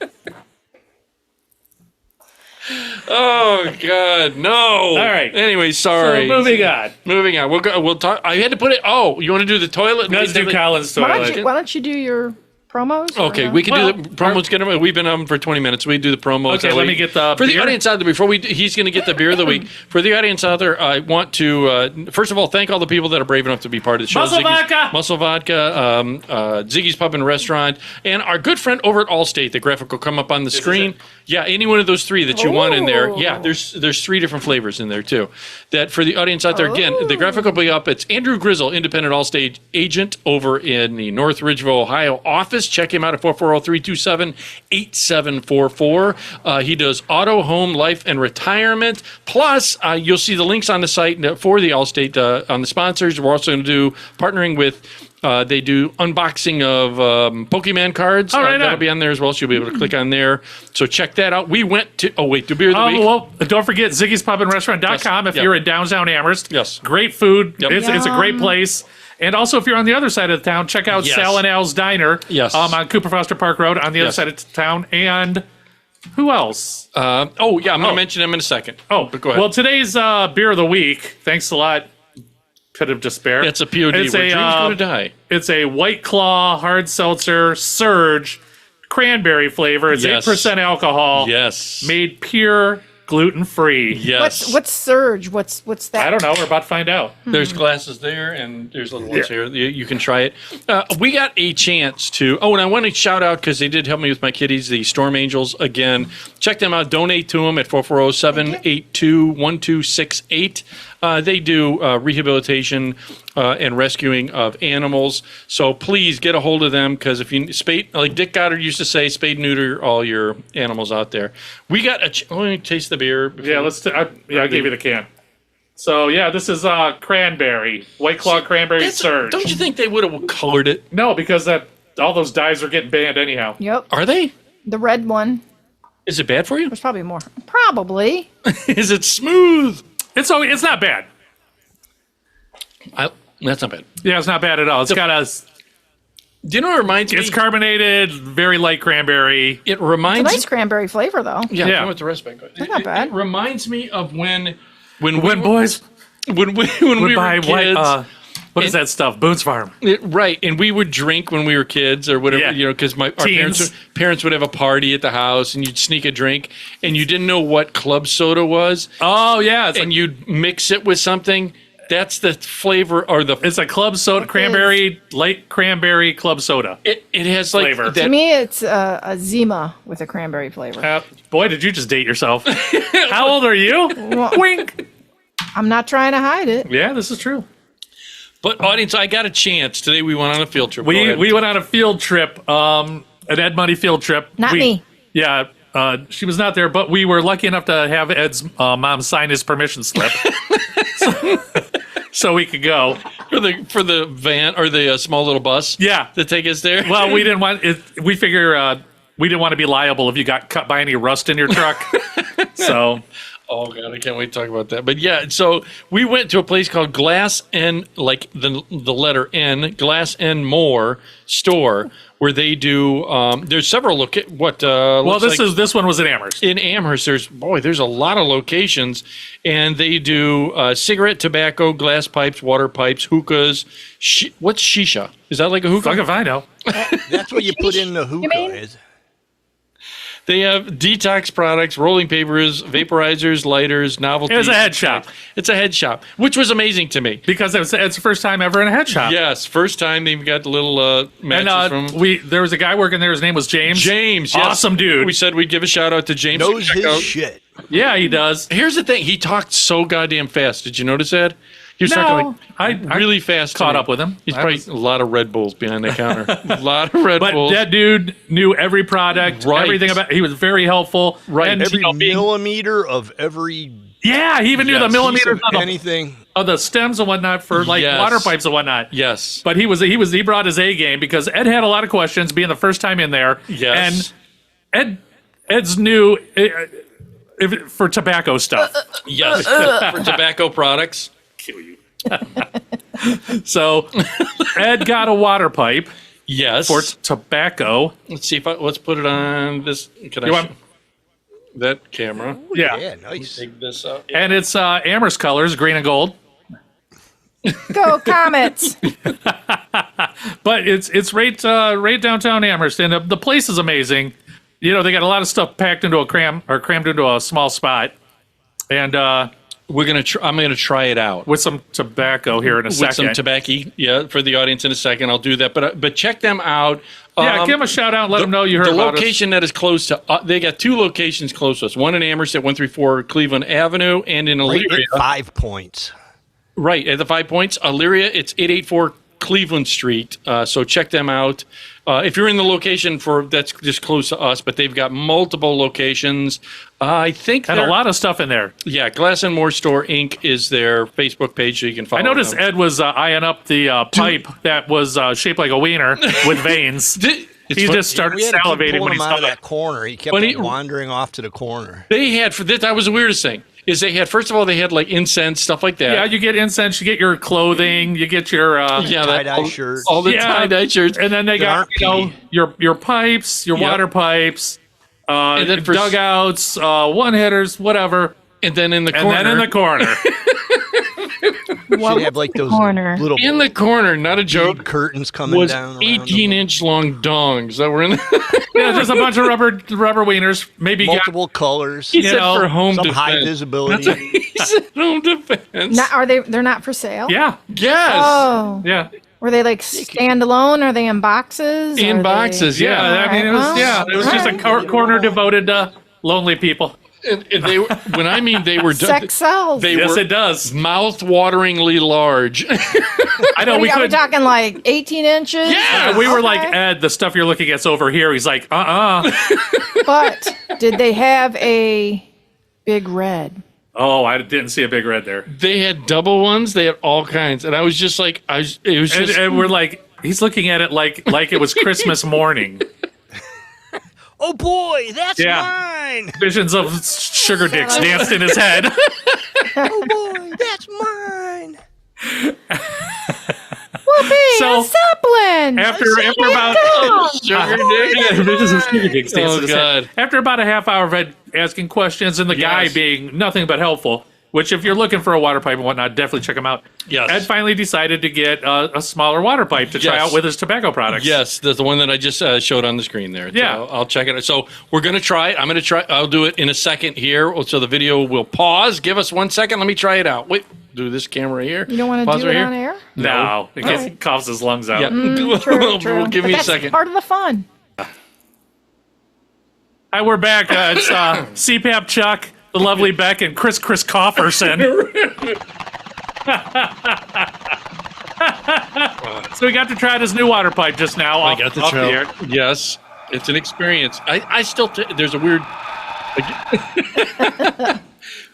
Speaker 1: Oh God, no! All
Speaker 3: right.
Speaker 1: Anyway,
Speaker 3: So
Speaker 1: sorry.
Speaker 3: moving on.
Speaker 1: Moving on. We'll go. We'll talk. I had to put it. Oh, you want to do the toilet?
Speaker 3: Let's do Colin's
Speaker 6: Why
Speaker 3: toilet.
Speaker 6: don't you do your promos? or
Speaker 1: Okay,
Speaker 6: no?
Speaker 1: we can
Speaker 3: Well,
Speaker 1: do the promos. Get them. We've been on for 20 minutes. We do the promos.
Speaker 3: Okay,
Speaker 1: that
Speaker 3: let
Speaker 1: we-
Speaker 3: me get the
Speaker 1: for the
Speaker 3: beer.
Speaker 1: audience out there. Before he's going to get the beer of the week. For the audience out there, I want to first of all thank all the people that are brave enough to be part of the show.
Speaker 3: Muscle Vodka!
Speaker 1: Muscle Vodka, Ziggy's Pub and Restaurant, and our good friend over at Allstate. The graphic will come up on the screen. Yeah, any one of those three that you want in there.
Speaker 6: Ooh.
Speaker 1: Yeah, there's three different flavors in there too. That for the audience out there, again, the graphic will be up. It's Andrew Grizzle, independent Allstate agent over in the North Ridgeville, Ohio office. Check him out at 440-327-8744. He does auto, home, life, and retirement. Plus, you'll see the links on the site for the Allstate on the sponsors. We're also going to do partnering with. They do unboxing of Pokemon cards.
Speaker 3: Oh, right
Speaker 1: that'll
Speaker 3: on.
Speaker 1: be on there as well, so you'll be able to click on there. So check that out. We went to. Oh wait, the beer of the week.
Speaker 3: Well, don't forget Ziggy's Pub and Restaurant.com if
Speaker 1: Yes.
Speaker 3: you're in downtown Amherst.
Speaker 1: Yes.
Speaker 3: Great food.
Speaker 1: Yep.
Speaker 3: It's a great place. And also, if you're on the other side of the town, check out
Speaker 1: Yes.
Speaker 3: Sal and Al's Diner
Speaker 1: Yes.
Speaker 3: on Cooper Foster Park Road on the other
Speaker 1: Yes.
Speaker 3: side of town. And who else?
Speaker 1: I'm going to mention them in a second.
Speaker 3: But
Speaker 1: go ahead.
Speaker 3: Well, today's beer of the week, thanks a lot, Pit of Despair.
Speaker 1: It's a POD.
Speaker 3: It's
Speaker 1: where
Speaker 3: a,
Speaker 1: dreams go to die.
Speaker 3: It's a White Claw hard seltzer Surge cranberry flavor. It's
Speaker 1: Yes.
Speaker 3: 8% alcohol.
Speaker 1: Yes.
Speaker 3: Made pure, gluten-free.
Speaker 1: Yes.
Speaker 6: What's Surge? What's that?
Speaker 3: I don't know. We're about to find out.
Speaker 1: There's glasses there, and there's little ones
Speaker 3: Yeah.
Speaker 1: here. You can try it. We got a chance to. Oh, and I want to shout out because they did help me with my kitties, the Storm Angels. Again, check them out. Donate to them at 440-782-1268. They do rehabilitation and rescuing of animals. So please get a hold of them because if you spade, like Dick Goddard used to say, spade and neuter all your animals out there. We got a. Let me taste the beer.
Speaker 3: Yeah, I gave you the can. So yeah, this is cranberry, White Claw cranberry
Speaker 1: That's-
Speaker 3: Surge.
Speaker 1: Don't you think they would have colored it?
Speaker 3: No, because all those dyes are getting banned anyhow.
Speaker 6: Yep.
Speaker 1: Are they?
Speaker 6: The red one.
Speaker 1: Is it bad for you?
Speaker 6: There's probably more. Probably.
Speaker 1: Is it smooth?
Speaker 3: It's not bad.
Speaker 1: That's not bad.
Speaker 3: Yeah, it's not bad at all. It's got a
Speaker 1: Do you know what it reminds me?
Speaker 3: it's carbonated, very light cranberry.
Speaker 1: It reminds
Speaker 6: Nice cranberry flavor though.
Speaker 1: Yeah,
Speaker 3: Yeah.
Speaker 1: come with the rest back.
Speaker 6: not bad.
Speaker 1: It reminds me of when
Speaker 3: When
Speaker 1: we,
Speaker 3: boys
Speaker 1: when we
Speaker 3: would
Speaker 1: were
Speaker 3: buy
Speaker 1: kids.
Speaker 3: what is that stuff? Boone's Farm.
Speaker 1: Right, and we would drink when we were kids or whatever,
Speaker 3: Yeah.
Speaker 1: because our
Speaker 3: Teens.
Speaker 1: parents would have a party at the house, and you'd sneak a drink, and you didn't know what club soda was,
Speaker 3: Oh yeah,
Speaker 1: and you'd mix it with something. That's the flavor or the.
Speaker 3: it's a club soda, cranberry, light cranberry club soda.
Speaker 1: It has like
Speaker 3: Flavor.
Speaker 1: that.
Speaker 6: To me, it's a Zima with a cranberry flavor.
Speaker 3: Boy, did you just date yourself? How old are you? Wink.
Speaker 6: I'm not trying to hide it.
Speaker 3: Yeah, this is true.
Speaker 1: But audience, I got a chance today. We went on a field trip. Go
Speaker 3: We
Speaker 1: ahead.
Speaker 3: went on a field trip, an Ed Money field trip.
Speaker 6: Not me.
Speaker 3: Yeah, she was not there, but we were lucky enough to have Ed's mom sign his permission slip, so we could go.
Speaker 1: for the van or the small little bus.
Speaker 3: Yeah.
Speaker 1: to take us there.
Speaker 3: Well, we didn't want it. We figure we didn't want to be liable if you got cut by any rust in your truck. So
Speaker 1: Oh God, I can't wait to talk about that. But yeah, so we went to a place called Glass N, like the letter N, Glass N More store, where they do. There's several
Speaker 3: well, this one was in Amherst.
Speaker 1: in Amherst. There's a lot of locations, and they do cigarette, tobacco, glass pipes, water pipes, hookahs. What's shisha? Is that like a hookah?
Speaker 3: Fuck if I know.
Speaker 4: That's what you put in the hookah.
Speaker 6: mean?
Speaker 4: Is
Speaker 1: They have detox products, rolling papers, vaporizers, lighters, novelties.
Speaker 3: It was a head shop.
Speaker 1: It's a head shop, which was amazing to me.
Speaker 3: Because it's the first time ever in a head shop.
Speaker 1: Yes, first time they've got the little matches
Speaker 3: And
Speaker 1: from
Speaker 3: there was a guy working there. His name was James.
Speaker 1: James. Yes.
Speaker 3: Awesome dude.
Speaker 1: We said we'd give a shout out to James.
Speaker 4: knows
Speaker 1: Check
Speaker 4: his
Speaker 1: out-
Speaker 4: shit.
Speaker 3: Yeah, he does.
Speaker 1: Here's the thing: he talked so goddamn fast. Did you notice that? He was talking like
Speaker 3: I
Speaker 1: really fast. to
Speaker 3: caught
Speaker 1: me.
Speaker 3: up with him.
Speaker 1: He's
Speaker 3: I
Speaker 1: probably
Speaker 3: was-
Speaker 1: a lot of Red Bulls behind the counter. A lot of Red
Speaker 3: But
Speaker 1: Bulls.
Speaker 3: that dude knew every product,
Speaker 1: Right.
Speaker 3: everything about. He was very helpful.
Speaker 1: Right.
Speaker 3: And,
Speaker 4: Every
Speaker 3: you know, being-
Speaker 4: millimeter of every
Speaker 3: yeah, he even knew the
Speaker 1: Yes.
Speaker 3: millimeters
Speaker 4: piece of anything.
Speaker 3: of the stems and whatnot for like
Speaker 1: Yes.
Speaker 3: water pipes and whatnot.
Speaker 1: Yes.
Speaker 3: But he brought his A game because Ed had a lot of questions, being the first time in there.
Speaker 1: Yes.
Speaker 3: And Ed's new for tobacco stuff.
Speaker 1: Yes. For tobacco products.
Speaker 3: Kill you. So Ed got a water pipe
Speaker 1: Yes.
Speaker 3: for tobacco.
Speaker 1: Let's see if let's put it on this. Can
Speaker 3: You
Speaker 1: I?
Speaker 3: want-
Speaker 1: That camera.
Speaker 3: Yeah.
Speaker 4: Yeah, nice.
Speaker 1: Take this up.
Speaker 3: And it's Amherst colors, green and gold.
Speaker 6: Go Comets.
Speaker 3: But it's right downtown Amherst, and the place is amazing. You know, they got a lot of stuff packed into crammed into a small spot, and
Speaker 1: We're gonna. I'm gonna try it out.
Speaker 3: with some tobacco here in a
Speaker 1: With
Speaker 3: second.
Speaker 1: some tobacco, yeah, for the audience in a second. I'll do that, but check them out.
Speaker 3: Yeah, give them a shout out. And let them know you heard
Speaker 1: the
Speaker 3: about us.
Speaker 1: location that is close to. They got two locations close to us. One in Amherst at 134 Cleveland Avenue, and in
Speaker 4: Right
Speaker 1: Elyria,
Speaker 4: at 5 points.
Speaker 1: right at the 5 Points. Elyria, it's 884 Cleveland Street. So check them out. If you're in the location that's just close to us, but they've got multiple locations. I think
Speaker 3: And a
Speaker 1: they're-
Speaker 3: lot of stuff in there.
Speaker 1: Yeah, Glass and More Store Inc. is their Facebook page, so you can follow.
Speaker 3: I noticed
Speaker 1: them.
Speaker 3: Ed was eyeing up the pipe that was shaped like a wiener with veins.
Speaker 1: It's
Speaker 3: He
Speaker 1: fun-
Speaker 3: just started
Speaker 4: We had to keep
Speaker 3: salivating
Speaker 4: pulling
Speaker 3: when he
Speaker 4: him out
Speaker 3: saw
Speaker 4: of that
Speaker 3: that.
Speaker 4: corner. He kept
Speaker 1: When he-
Speaker 4: wandering off to the corner.
Speaker 1: They had for this. That was the weirdest thing. Is they had first of all they had like incense stuff like that.
Speaker 3: Yeah, you get incense, you get your clothing, you get your
Speaker 1: yeah, that-
Speaker 4: Tie-dye shirts.
Speaker 1: all the
Speaker 3: Yeah.
Speaker 1: tie-dye shirts,
Speaker 3: and then they got
Speaker 4: aren't
Speaker 3: your pipes, your
Speaker 1: Yep.
Speaker 3: water pipes,
Speaker 1: And then for-
Speaker 3: dugouts, one hitters, whatever,
Speaker 1: and then in the
Speaker 3: and
Speaker 1: corner,
Speaker 3: then in the corner.
Speaker 4: Should have like those
Speaker 6: corner?
Speaker 4: little
Speaker 1: in the corner, not a joke,
Speaker 4: bead curtains coming
Speaker 1: was
Speaker 4: down. around
Speaker 1: 18-inch long dongs that were in.
Speaker 3: Yeah, just a bunch of rubber wieners. Maybe
Speaker 4: them.
Speaker 3: got,
Speaker 4: Multiple colors.
Speaker 1: He
Speaker 3: You
Speaker 1: said
Speaker 3: know,
Speaker 1: for home
Speaker 4: Some
Speaker 1: defense.
Speaker 4: high visibility.
Speaker 1: He said home defense.
Speaker 6: Not, are they? They're not for sale.
Speaker 3: yeah,
Speaker 1: Yes,
Speaker 6: Oh,
Speaker 3: yeah,
Speaker 6: were they like standalone? Are they in boxes?
Speaker 1: in
Speaker 6: Are
Speaker 1: boxes.
Speaker 6: They...
Speaker 3: yeah.
Speaker 1: Yeah,
Speaker 3: I mean, it was it was just a corner devoted to lonely people.
Speaker 1: and they were, when I mean they were
Speaker 6: Sex sells.
Speaker 1: they
Speaker 3: Yes,
Speaker 1: were
Speaker 3: it does.
Speaker 1: mouth-wateringly large.
Speaker 3: I know we
Speaker 6: Are we
Speaker 3: could.
Speaker 6: talking like 18 inches?
Speaker 1: Yeah,
Speaker 3: We were like,
Speaker 6: Okay.
Speaker 3: Ed, the stuff you're looking at's over here. He's like,
Speaker 6: But did they have a big red?
Speaker 3: Oh, I didn't see a big red there.
Speaker 1: They had double ones. They had all kinds, and I was just like, it was
Speaker 3: And,
Speaker 1: just.
Speaker 3: and we're like, he's looking at it like it was Christmas morning.
Speaker 4: Oh boy, that's
Speaker 3: Yeah.
Speaker 4: mine.
Speaker 3: Visions of sugar dicks danced in his head.
Speaker 4: Oh boy, that's mine.
Speaker 6: Whoopee,
Speaker 3: So,
Speaker 6: a Zeppelin.
Speaker 3: after about
Speaker 1: Sugar
Speaker 3: Yeah, visions of sugar dicks danced
Speaker 1: Oh,
Speaker 3: in his head.
Speaker 1: God.
Speaker 3: After about a half hour of Ed asking questions and the guy
Speaker 1: Yes.
Speaker 3: being nothing but helpful, which if you're looking for a water pipe and whatnot, definitely check him out.
Speaker 1: Yes.
Speaker 3: Ed finally decided to get a smaller water pipe to try
Speaker 1: Yes.
Speaker 3: out with his tobacco products.
Speaker 1: Yes, that's the one that I just showed on the screen there.
Speaker 3: Yeah.
Speaker 1: So I'll check it out. So we're going to try it. I'm going to try. I'll do it in a second here. So the video will pause. Give us 1 second. Let me try it out. Wait, do this camera here.
Speaker 6: You don't want to
Speaker 1: Pause
Speaker 6: do
Speaker 1: right
Speaker 6: it
Speaker 1: here?
Speaker 6: on air?
Speaker 3: No, it gets,
Speaker 6: Alright.
Speaker 3: coughs his lungs out.
Speaker 1: Yeah.
Speaker 6: True, true.
Speaker 1: Give
Speaker 6: But
Speaker 1: me a
Speaker 6: that's
Speaker 1: second.
Speaker 6: part of the fun.
Speaker 3: Hi, we're back. It's CPAP Chuck, the lovely Beck, and Chris Cofferson. So we got to try this new water pipe just now.
Speaker 1: I
Speaker 3: Off,
Speaker 1: got the
Speaker 3: off the
Speaker 1: trail.
Speaker 3: air.
Speaker 1: Yes, it's an experience. I still, there's a weird,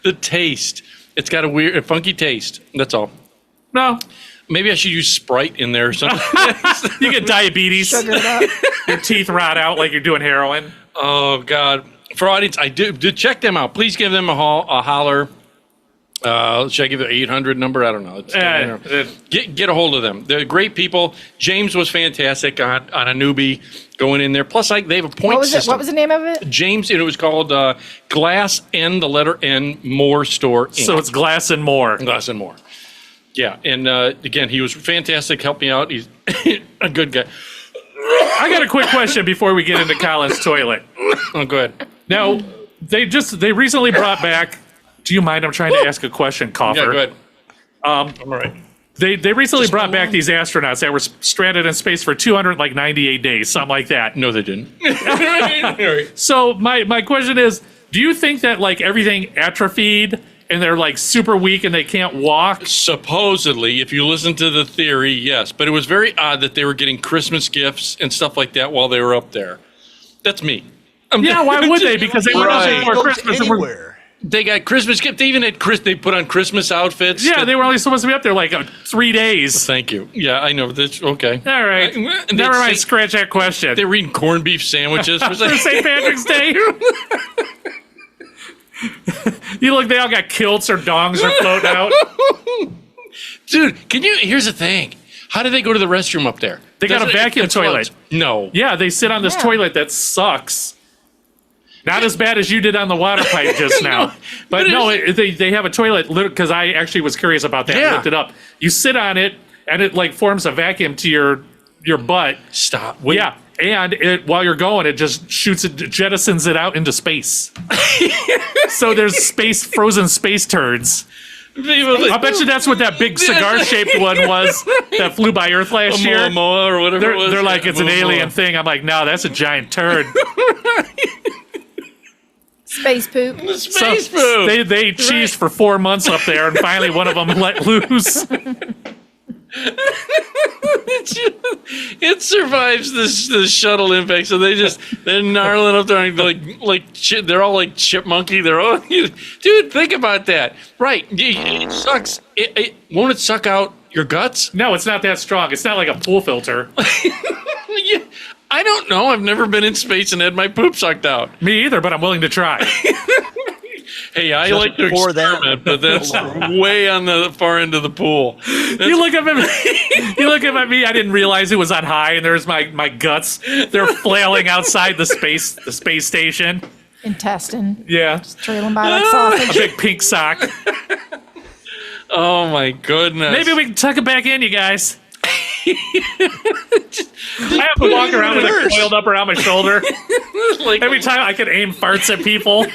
Speaker 1: the taste. It's got a funky taste. That's all.
Speaker 3: No,
Speaker 1: Maybe I should use Sprite in there or something.
Speaker 3: You get diabetes.
Speaker 6: Sugar it up.
Speaker 3: Your teeth rot out like you're doing heroin.
Speaker 1: Oh God! For audience, I did check them out. Please give them a holler. Should I give the 800 number? I don't know. Get a hold of them. They're great people. James was fantastic on a newbie going in there. Plus, they have a point
Speaker 6: What was it?
Speaker 1: system.
Speaker 6: What was the name of it?
Speaker 1: James, and it was called Glass N, the letter N, More Store. Inc.
Speaker 3: So it's Glass and More.
Speaker 1: Glass and More. Yeah, and again, he was fantastic. Helped me out. He's a good guy.
Speaker 3: I got a quick question before we get into Colin's toilet.
Speaker 1: Oh, go ahead.
Speaker 3: Now, they recently brought back. Do you mind? I'm trying to ask a question, Coffer.
Speaker 1: Yeah, go ahead. I'm all right.
Speaker 3: They recently brought back these astronauts that were stranded in space for 298 days, something like that.
Speaker 1: No, they didn't.
Speaker 3: So my question is, do you think that like everything atrophied and they're like super weak and they can't walk?
Speaker 1: Supposedly, if you listen to the theory, yes. But it was very odd that they were getting Christmas gifts and stuff like that while they were up there. That's me.
Speaker 3: Yeah, why would they? Because they went up there
Speaker 4: It
Speaker 3: for
Speaker 4: goes
Speaker 3: Christmas. And were,
Speaker 4: anywhere.
Speaker 1: They got Christmas gifts. They even had they put on Christmas outfits.
Speaker 3: yeah, they were only supposed to be up there like 3 days.
Speaker 1: Thank you. Yeah, I know. That's okay.
Speaker 3: All right.
Speaker 1: And
Speaker 3: Never mind.
Speaker 1: they-
Speaker 3: Scratch that question.
Speaker 1: They were eating corned beef sandwiches.
Speaker 3: For St. Patrick's Day. You look, they all got kilts or dongs are floating out.
Speaker 1: Dude, here's the thing. How do they go to the restroom up there?
Speaker 3: They got a vacuum toilet.
Speaker 1: No.
Speaker 3: Yeah, they sit on this
Speaker 6: Yeah.
Speaker 3: toilet that sucks. Not as bad as you did on the water pipe just now. But no, they have a toilet, because I actually was curious about that.
Speaker 1: Yeah.
Speaker 3: I looked it up. You sit on it, and it like forms a vacuum to your butt.
Speaker 1: Stop.
Speaker 3: Yeah, and while you're going, it just jettisons it out into space. So there's frozen space turds. I bet you that's what that big cigar-shaped one was that flew by Earth last year.
Speaker 1: Moa or whatever it was.
Speaker 3: They're like, it's an
Speaker 1: Moa.
Speaker 3: alien thing. I'm like, no, that's a giant turd.
Speaker 6: Space poop.
Speaker 1: Space food.
Speaker 3: They cheesed for 4 months up there, and finally one of them let loose.
Speaker 1: It survives the shuttle impact, so they're gnarling up there and they're all like chipmunky. They're all, dude. Think about that. Right? It sucks. Won't it suck out your guts?
Speaker 3: No, it's not that strong. It's not like a pool filter.
Speaker 1: Yeah, I don't know. I've never been in space and had my poop sucked out.
Speaker 3: Me either, but I'm willing to try.
Speaker 1: Hey, I
Speaker 4: Just
Speaker 1: like to
Speaker 4: pour that-
Speaker 1: experiment, but that's way on the far end of the pool.
Speaker 3: You look up at me. You look up at me. I didn't realize it was on high, and there's my guts. They're flailing outside the space station.
Speaker 6: Intestine.
Speaker 3: Yeah,
Speaker 6: Trailing by like
Speaker 3: a
Speaker 6: sausage.
Speaker 3: big pink sock.
Speaker 1: Oh my goodness.
Speaker 3: Maybe we can tuck it back in, you guys. I have to walk around with it coiled up around my shoulder.
Speaker 1: like
Speaker 3: Every time I can aim farts at people.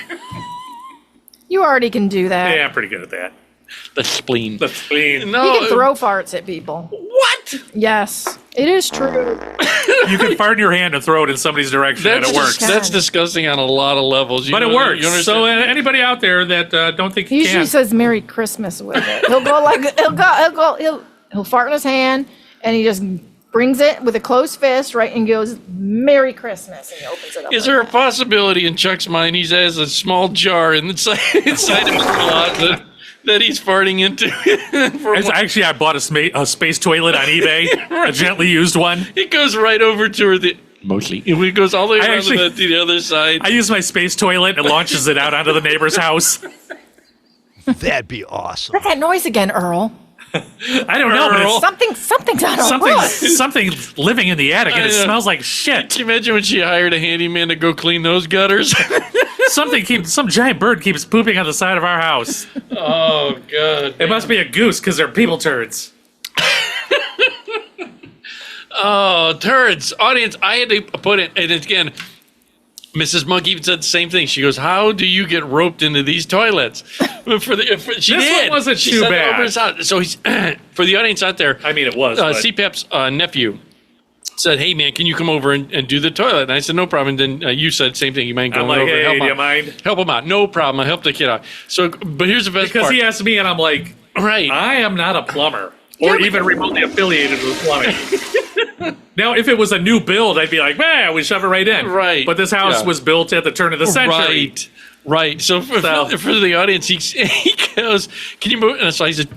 Speaker 6: You already can do that.
Speaker 3: Yeah, I'm pretty good at that.
Speaker 1: the spleen.
Speaker 3: The spleen.
Speaker 1: No,
Speaker 6: You can throw farts at people.
Speaker 1: what?
Speaker 6: Yes, it is true.
Speaker 3: You can fart in your hand and throw it in somebody's direction, and it works.
Speaker 6: just-
Speaker 1: That's disgusting on a lot of levels. You
Speaker 3: But it
Speaker 1: know,
Speaker 3: works.
Speaker 1: you understand?
Speaker 3: So anybody out there that don't think
Speaker 6: He
Speaker 3: you
Speaker 6: usually
Speaker 3: can,
Speaker 6: says Merry Christmas with it. He'll go like he'll fart in his hand and he just brings it with a closed fist, right, and goes Merry Christmas, and he opens it up.
Speaker 1: Is
Speaker 6: like
Speaker 1: there a
Speaker 6: that.
Speaker 1: possibility in Chuck's mind he has a small jar inside of his closet that he's farting into?
Speaker 3: Actually, I bought a space toilet on eBay, a gently used one.
Speaker 1: It goes right over to her. Mostly. It goes all the way around to the other side.
Speaker 3: I use my space toilet and launches it out onto the neighbor's house.
Speaker 4: That'd be awesome.
Speaker 6: What's that noise again, Earl?
Speaker 3: I don't know, but
Speaker 1: Earl.
Speaker 3: it's
Speaker 6: Something's out of
Speaker 3: something living in the attic, and it
Speaker 1: I know.
Speaker 3: smells like shit.
Speaker 1: Can you imagine when she hired a handyman to go clean those gutters?
Speaker 3: Some giant bird keeps pooping on the side of our house.
Speaker 1: Oh, God.
Speaker 3: It must be a goose because they're people turds.
Speaker 1: Oh, turds. Audience, I had to put it, and again, Mrs. Monk even said the same thing. She goes, "How do you get roped into these toilets?" She
Speaker 3: This
Speaker 1: did.
Speaker 3: one wasn't
Speaker 1: She
Speaker 3: too
Speaker 1: said that
Speaker 3: bad.
Speaker 1: over his house. So he's for the audience out there.
Speaker 3: I mean, it was. but-
Speaker 1: CPAP's nephew said, "Hey, man, can you come over and do the toilet?" And I said, "No problem." And then you said same thing. You mind
Speaker 3: I'm
Speaker 1: going
Speaker 3: like,
Speaker 1: over?
Speaker 3: hey,
Speaker 1: help
Speaker 3: do you
Speaker 1: out.
Speaker 3: mind?
Speaker 1: Help him out. No problem. I help the kid out. So, but here's the best
Speaker 3: Because
Speaker 1: part.
Speaker 3: he asked me, and I'm like,
Speaker 1: Right.
Speaker 3: I am not a plumber or even remotely affiliated with plumbing. Now, if it was a new build, I'd be like, man, we shove it right in.
Speaker 1: Right.
Speaker 3: But this house
Speaker 1: Yeah.
Speaker 3: was built at the turn of the century.
Speaker 1: Right. So for the audience, he goes, "Can you move?" And so I said,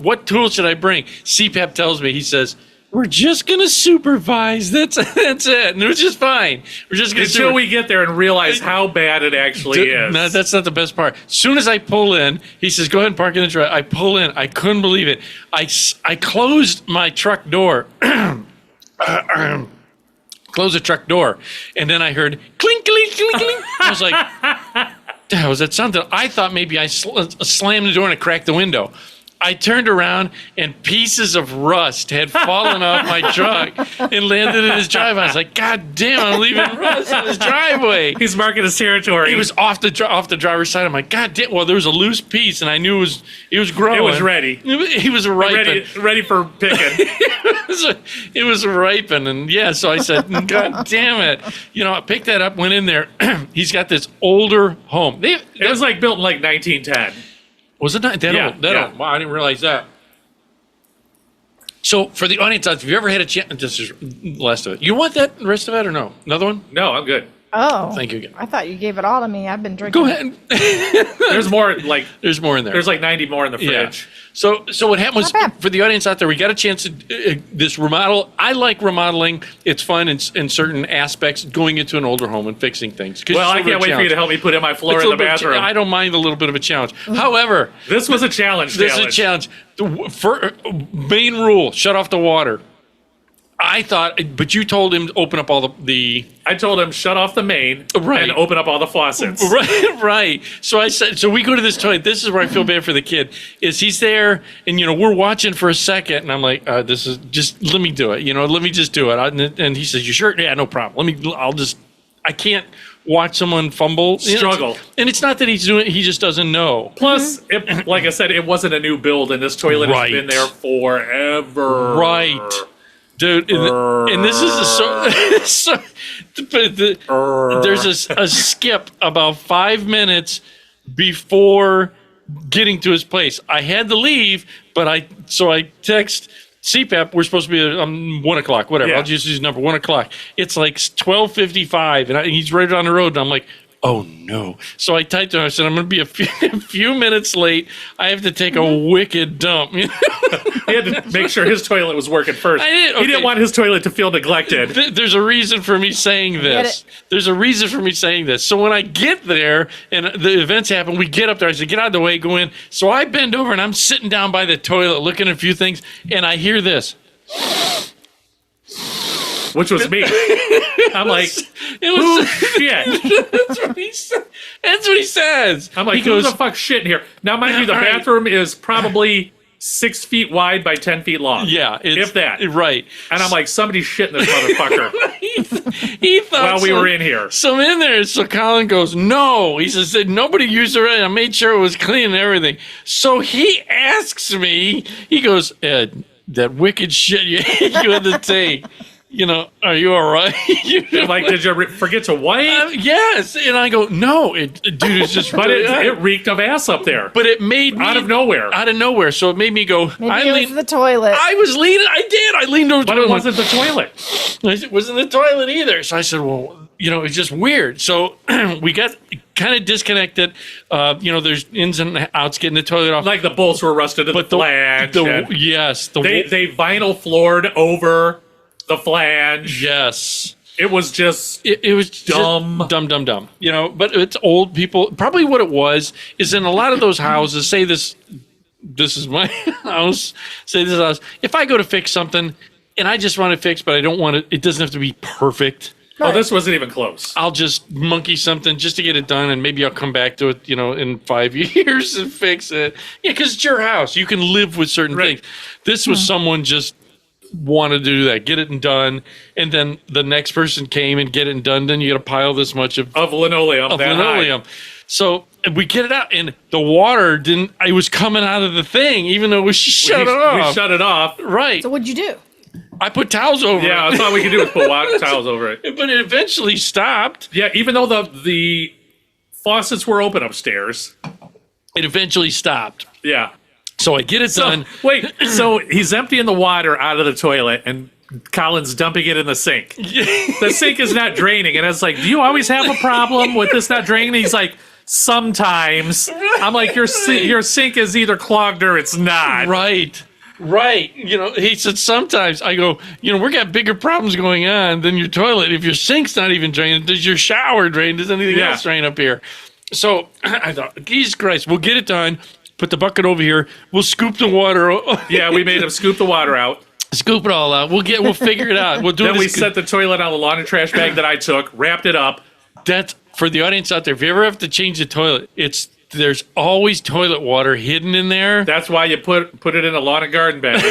Speaker 1: "What tool should I bring?" CPAP tells me, he says, "We're just gonna supervise. That's it." And it was just fine. We're just gonna
Speaker 3: Until we get there and realize how bad it actually is.
Speaker 1: No, that's not the best part. As soon as I pull in, he says, "Go ahead and park in the truck." I pull in. I couldn't believe it. I closed my truck door. Close the truck door, and then I heard clink, clink, clink, clink. I was like, "The hell was that sound?" I thought maybe I slammed the door and I cracked the window. I turned around and pieces of rust had fallen off my truck and landed in his driveway. I was like, "God damn, I'm leaving rust in his driveway."
Speaker 3: He's marking his territory.
Speaker 1: He was off the driver's side. I'm like, "God damn!" Well, there was a loose piece, and I knew it was growing.
Speaker 3: It was ready.
Speaker 1: He was ripe.
Speaker 3: Ready for picking.
Speaker 1: It was ripen, and yeah. So I said, "God damn it!" I picked that up, went in there. He's got this older home.
Speaker 3: It was like built in like 1910.
Speaker 1: Was it not that
Speaker 3: Yeah,
Speaker 1: old? That
Speaker 3: yeah.
Speaker 1: old? Wow, I didn't realize that. So for the audience, have you ever had a chance? This is the last of it. You want that rest of it or no? Another one?
Speaker 3: No, I'm good.
Speaker 6: Oh.
Speaker 1: Thank you again.
Speaker 6: I thought you gave it all to me. I've been drinking.
Speaker 1: Go ahead.
Speaker 3: There's more like
Speaker 1: There's more in there.
Speaker 3: there's like 90 more in the
Speaker 1: Yeah.
Speaker 3: fridge.
Speaker 1: So what happened was,
Speaker 6: Not bad.
Speaker 1: for the audience out there, we got a chance to this remodel. I like remodeling. It's fun in certain aspects, going into an older home and fixing things. 'Cause
Speaker 3: Well,
Speaker 1: it's a
Speaker 3: I
Speaker 1: little
Speaker 3: can't wait for you
Speaker 1: challenge.
Speaker 3: to help me put in my floor
Speaker 1: It's
Speaker 3: in
Speaker 1: a
Speaker 3: the
Speaker 1: little bit of a
Speaker 3: bathroom.
Speaker 1: I don't mind a little bit of a challenge. However,
Speaker 3: This was a challenge.
Speaker 1: this is a challenge. Main rule: shut off the water. I thought, but you told him to open up all the
Speaker 3: I told him shut off the main
Speaker 1: Right.
Speaker 3: and open up all the faucets.
Speaker 1: right. So I said, so we go to this toilet. This is where I feel bad for the kid. Is he's there, and we're watching for a second, and I'm like, this is just let me do it. Let me just do it. And he says, "You sure?" "Yeah, no problem. I can't watch someone fumble,
Speaker 3: Struggle.
Speaker 1: And it's not that he's doing it; he just doesn't know.
Speaker 3: Plus, like I said, it wasn't a new build, and this toilet
Speaker 1: Right.
Speaker 3: has been there forever.
Speaker 1: Right. Dude, and this is there's a skip about 5 minutes before getting to his place. I had to leave, but I text CPAP. We're supposed to be at 1 o'clock, whatever.
Speaker 3: Yeah.
Speaker 1: I'll just use number 1 o'clock. It's like 12:55, and he's right on the road, and I'm like, "Oh no!" So I typed to him. I said, "I'm going to be a few minutes late. I have to take a wicked dump."
Speaker 3: He had to make sure his toilet was working first.
Speaker 1: I did,
Speaker 3: He didn't
Speaker 1: okay.
Speaker 3: want his toilet to feel neglected.
Speaker 1: There's a reason for me saying this. There's a reason for me saying this. So when I get there and the events happen, we get up there. I said, "Get out of the way, go in." So I bend over and I'm sitting down by the toilet looking at a few things, and I hear this.
Speaker 3: Which was me. I'm like,
Speaker 1: It
Speaker 3: who
Speaker 1: was.
Speaker 3: shit?
Speaker 1: That's what he said. That's what he says.
Speaker 3: I'm like,
Speaker 1: he
Speaker 3: who
Speaker 1: goes,
Speaker 3: the fuck shit in here? Now, mind you, the
Speaker 1: All right.
Speaker 3: bathroom is probably 6 feet wide by 10 feet long.
Speaker 1: "Yeah, it's,
Speaker 3: If that.
Speaker 1: right."
Speaker 3: And I'm like, somebody's shit in this motherfucker
Speaker 1: He thought
Speaker 3: while we
Speaker 1: so.
Speaker 3: were in here.
Speaker 1: So I'm in there. So Colin goes, "No." He says, "Nobody used it right. I made sure it was clean and everything." So he asks me, he goes, "Ed, that wicked shit you had to take, are you all right?"
Speaker 3: I'm like, did you forget to wipe?
Speaker 1: Yes. And I go, "No, dude, it's just."
Speaker 3: But it reeked of ass up there.
Speaker 1: But it made me.
Speaker 3: Out of nowhere.
Speaker 1: Out of nowhere. So it made me go,
Speaker 6: Maybe it was the toilet.
Speaker 1: I was leaning. I did. I leaned over.
Speaker 3: But it wasn't the toilet.
Speaker 1: It wasn't the toilet either. So I said, "Well, it's just weird." So we got kind of disconnected. There's ins and outs getting the toilet off.
Speaker 3: Like the bolts were rusted to the flange.
Speaker 1: Yes.
Speaker 3: They vinyl floored over the flange.
Speaker 1: Yes.
Speaker 3: It was just
Speaker 1: It was
Speaker 3: Dumb.
Speaker 1: just dumb. But it's old people. Probably what it was is in a lot of those houses, say this is my house, say this house. If I go to fix something and I just want to fix, but I don't want it doesn't have to be perfect.
Speaker 3: oh, this wasn't even close.
Speaker 1: I'll just monkey something just to get it done, and maybe I'll come back to it, in 5 years and fix it. Yeah, because it's your house. You can live with certain
Speaker 3: Right.
Speaker 1: things. This was someone just wanted to do that, get it done, and then the next person came and get it done. Then you got to pile this much of
Speaker 3: Linoleum. that high.
Speaker 1: linoleum. So we get it out, and the water didn't. It was coming out of the thing, even though we shut it off.
Speaker 3: We shut it off.
Speaker 1: Right.
Speaker 6: So what'd you do?
Speaker 1: I put towels over
Speaker 3: Yeah,
Speaker 1: it.
Speaker 3: that's all we could do was put water towels over it.
Speaker 1: But it eventually stopped.
Speaker 3: Yeah, even though the faucets were open upstairs.
Speaker 1: It eventually stopped.
Speaker 3: Yeah.
Speaker 1: So I get it
Speaker 3: So,
Speaker 1: done.
Speaker 3: wait, so he's emptying the water out of the toilet and Colin's dumping it in the sink. The sink is not draining. And it's like, do you always have a problem with this not draining? He's like, sometimes. I'm like, your sink is either clogged or it's not.
Speaker 1: Right. He said sometimes. I go, we got bigger problems going on than your toilet. If your sink's not even draining, does your shower drain? Does anything else drain up here? So I thought, Jesus Christ, we'll get it done. Put the bucket over here. We'll scoop the water.
Speaker 3: Yeah, we made him scoop the water out.
Speaker 1: Scoop it all out. We'll figure it out. We'll do it.
Speaker 3: Then we set the toilet on the laundry trash bag that I took, wrapped it up.
Speaker 1: That's for the audience out there. If you ever have to change the toilet, there's always toilet water hidden in there.
Speaker 3: That's why you put it in a lawn and garden bag.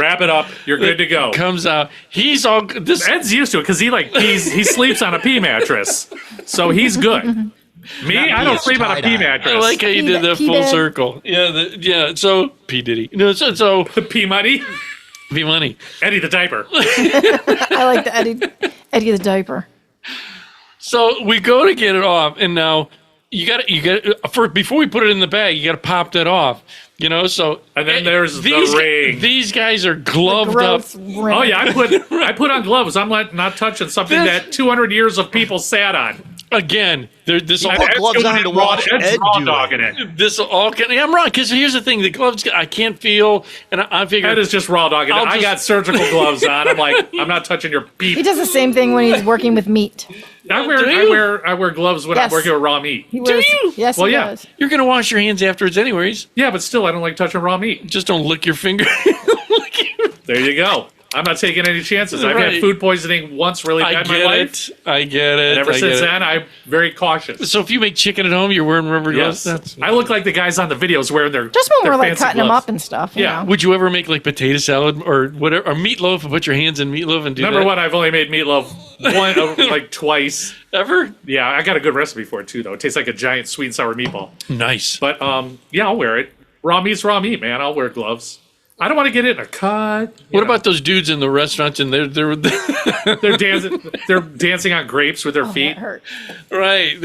Speaker 3: Wrap it up. You're good to go.
Speaker 1: Comes out. He's all this.
Speaker 3: Ed's used to it because he sleeps on a pea mattress, so he's good. Me, I don't sleep on a pea mattress.
Speaker 1: I like how you did that
Speaker 6: P
Speaker 1: full
Speaker 6: Diddy.
Speaker 1: circle. Yeah. So P Diddy. No. So
Speaker 3: Pea money.
Speaker 1: P Money.
Speaker 3: Eddie the diaper.
Speaker 6: I like the Eddie the diaper.
Speaker 1: So we go to get it off, and now you got before we put it in the bag, you got to pop that off. So
Speaker 3: And then there's the ring.
Speaker 1: These guys are gloved up.
Speaker 6: Gross ring.
Speaker 3: Oh yeah, I put on gloves. I'm not touching something that 200 years of people sat on.
Speaker 1: Again, this all
Speaker 4: put gloves on to watch Ed
Speaker 3: raw
Speaker 4: do
Speaker 3: dogging
Speaker 4: it.
Speaker 3: it.
Speaker 1: this all can. I'm wrong because here's the thing: the gloves I can't feel, and I figure
Speaker 3: Ed is just raw dogging it. I got surgical gloves on. I'm like, I'm not touching your
Speaker 6: He
Speaker 3: beef.
Speaker 6: does the same thing when he's working with meat.
Speaker 3: I
Speaker 1: you?
Speaker 3: wear gloves when I'm
Speaker 6: Yes.
Speaker 3: working with raw meat.
Speaker 6: He wears,
Speaker 1: you?
Speaker 6: Yes,
Speaker 3: Well,
Speaker 6: he
Speaker 3: yeah.
Speaker 6: does.
Speaker 1: you're gonna wash your hands afterwards, anyways.
Speaker 3: Yeah, but still, I don't like touching raw meat.
Speaker 1: Just don't lick your finger.
Speaker 3: There you go. I'm not taking any chances. I've
Speaker 1: Right.
Speaker 3: had food poisoning once really
Speaker 1: I
Speaker 3: bad in my
Speaker 1: get
Speaker 3: life.
Speaker 1: it. I get it.
Speaker 3: And ever
Speaker 1: I
Speaker 3: since
Speaker 1: get it.
Speaker 3: then, I'm very cautious.
Speaker 1: So if you make chicken at home, you're wearing rubber gloves.
Speaker 3: Yes. I look like the guys on the videos wearing their
Speaker 6: Just when
Speaker 3: their
Speaker 6: we're like
Speaker 3: fancy
Speaker 6: cutting them
Speaker 3: gloves.
Speaker 6: up and stuff.
Speaker 3: Yeah.
Speaker 6: You know?
Speaker 1: Would you ever make like potato salad or whatever, or meatloaf, and put your hands in meatloaf and do
Speaker 3: Number
Speaker 1: that?
Speaker 3: one, I've only made meatloaf like twice.
Speaker 1: Ever?
Speaker 3: Yeah, I got a good recipe for it too, though. It tastes like a giant sweet and sour meatball.
Speaker 1: Nice.
Speaker 3: But yeah, I'll wear it. Raw meat's raw meat, man. I'll wear gloves. I don't want to get it in a cut.
Speaker 1: What about those dudes in the restaurants and they're
Speaker 3: they're dancing? They're dancing on grapes with their
Speaker 6: That
Speaker 3: feet.
Speaker 6: hurt.
Speaker 1: right?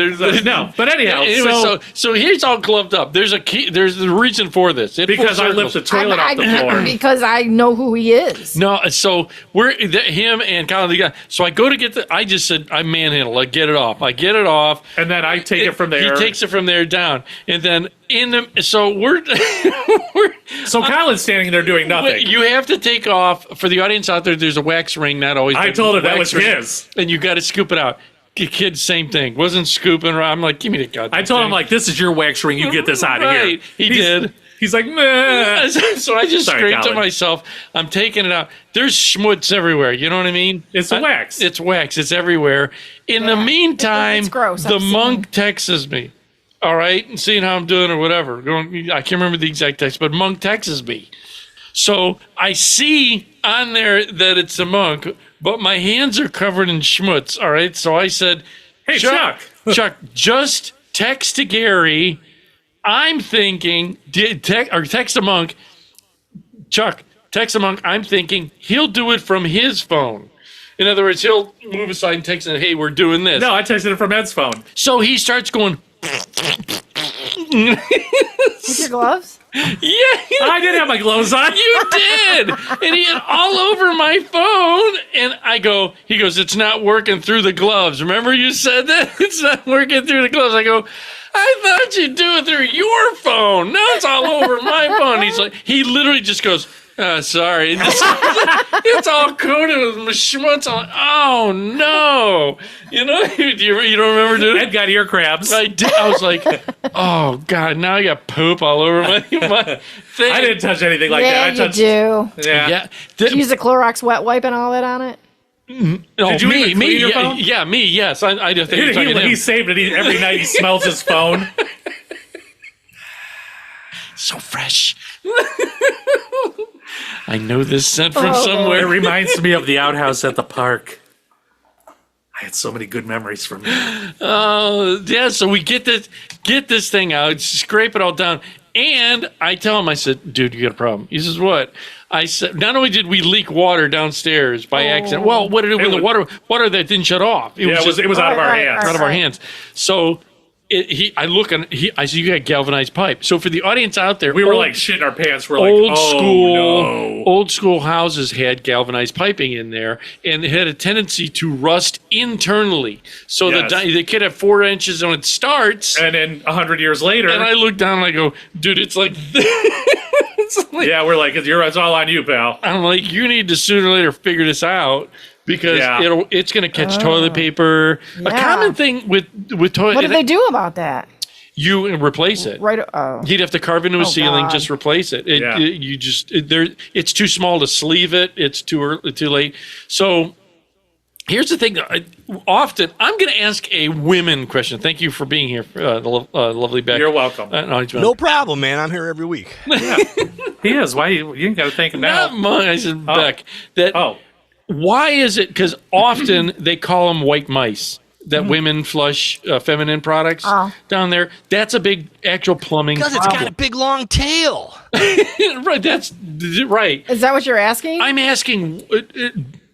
Speaker 3: No, but anyhow,
Speaker 1: Anyway, so he's all gloved up. There's a key. There's the reason for this. It
Speaker 3: because
Speaker 1: full
Speaker 3: I lift the
Speaker 1: circles.
Speaker 3: toilet off the floor.
Speaker 6: Because I know who he is.
Speaker 1: No, so him and Colin the guy. So I go to get I just said I manhandle. I get it off. I get it off.
Speaker 3: And then I take it from there.
Speaker 1: He takes it from there down, and then so we're
Speaker 3: So Colin's standing there doing nothing.
Speaker 1: You have to take off for the audience out there. There's a wax ring, not always.
Speaker 3: I
Speaker 1: the
Speaker 3: told him that
Speaker 1: wax
Speaker 3: was
Speaker 1: ring,
Speaker 3: his.
Speaker 1: and you got to scoop it out. Kid, same thing. Wasn't scooping. I'm like, give me the goddamn.
Speaker 3: I told him
Speaker 1: thing.
Speaker 3: like, this is your wax ring. You get this out of here.
Speaker 1: Right, he did.
Speaker 3: He's like, nah.
Speaker 1: So I just
Speaker 3: Sorry,
Speaker 1: scraped it
Speaker 3: Colin.
Speaker 1: myself. I'm taking it out. There's schmutz everywhere. You know what I mean?
Speaker 3: It's a wax.
Speaker 1: It's wax. It's everywhere. In the
Speaker 6: Yeah.
Speaker 1: meantime,
Speaker 6: It's gross.
Speaker 1: the
Speaker 6: I've seen.
Speaker 1: monk texts me. All right, and seeing how I'm doing or whatever. I can't remember the exact text, but monk texts me. So I see on there that it's the monk, but my hands are covered in schmutz. All right, so I said,
Speaker 3: Hey,
Speaker 1: Chuck, just text to Gary. I'm thinking, text a monk. Chuck, text a monk. I'm thinking he'll do it from his phone. In other words, he'll move aside and text him, hey, we're doing this.
Speaker 3: No, I texted it from Ed's phone.
Speaker 1: So he starts going,
Speaker 6: With your gloves?
Speaker 1: yeah,
Speaker 3: I did have my gloves on.
Speaker 1: you did. And he had all over my phone. And he goes, it's not working through the gloves. Remember you said that? It's not working through the gloves. I go, I thought you'd do it through your phone. Now it's all over my phone. He's like, he literally just goes, sorry. It's all coated with schmutz. I'm like, oh no. You don't remember doing it?
Speaker 3: Ed got ear crabs.
Speaker 1: I did. I was like, oh God, now I got poop all over my thing.
Speaker 3: I didn't touch anything like
Speaker 6: yeah,
Speaker 3: that. I
Speaker 6: you
Speaker 3: touched.
Speaker 6: do.
Speaker 3: Yeah.
Speaker 1: Yeah.
Speaker 6: Did you use a Clorox wet wipe and all that on it?
Speaker 1: No,
Speaker 3: Did you
Speaker 1: me,
Speaker 3: even clean your
Speaker 1: yeah,
Speaker 3: phone?
Speaker 1: yeah, me, yes. I just think you're talking to him.
Speaker 3: He saved it. Every night he smells his phone.
Speaker 1: So fresh. I know this scent from
Speaker 3: It
Speaker 1: somewhere.
Speaker 3: reminds me of the outhouse at the park. I had so many good memories from it.
Speaker 1: Yeah, so we get this thing out, scrape it all down. And I tell him, I said, dude, you got a problem. He says, what? I said, not only did we leak water downstairs by accident. Well, what did it do when the water that didn't shut off?
Speaker 3: It was out of our
Speaker 6: Right,
Speaker 3: hands.
Speaker 1: out of our hands. So I see you got galvanized pipe. So for the audience out there,
Speaker 3: We were like shitting our pants. We're like,
Speaker 1: old school houses had galvanized piping in there, and it had a tendency to rust internally. So
Speaker 3: Yes.
Speaker 1: the kid had 4 inches when it starts,
Speaker 3: And then 100 years later,
Speaker 1: and I look down and I go, dude, it's like it's like,
Speaker 3: yeah, we're like, it's all on you, pal.
Speaker 1: I'm like, you need to sooner or later figure this out. Because
Speaker 3: Yeah.
Speaker 1: it's going to catch toilet paper. A
Speaker 6: Yeah.
Speaker 1: common thing with toilet,
Speaker 6: What do they do about that?
Speaker 1: you replace it.
Speaker 6: Right. Oh.
Speaker 1: He'd have to carve into a ceiling,
Speaker 6: God.
Speaker 1: just replace it.
Speaker 3: Yeah.
Speaker 1: It's too small to sleeve it. It's too late. So here's the thing. Often, I'm going to ask a women question. Thank you for being here, lovely Beck.
Speaker 3: You're welcome.
Speaker 4: No problem, man. I'm here every week.
Speaker 3: He is. Why you ain't got to thank him now?
Speaker 1: Not mine. I said Beck. That.
Speaker 3: Oh,
Speaker 1: Why is it? Because often they call them white mice. That women flush feminine products down there. That's a big actual plumbing
Speaker 4: Because it's got a big long tail.
Speaker 1: right. That's right.
Speaker 6: Is that what you're asking?
Speaker 1: I'm asking,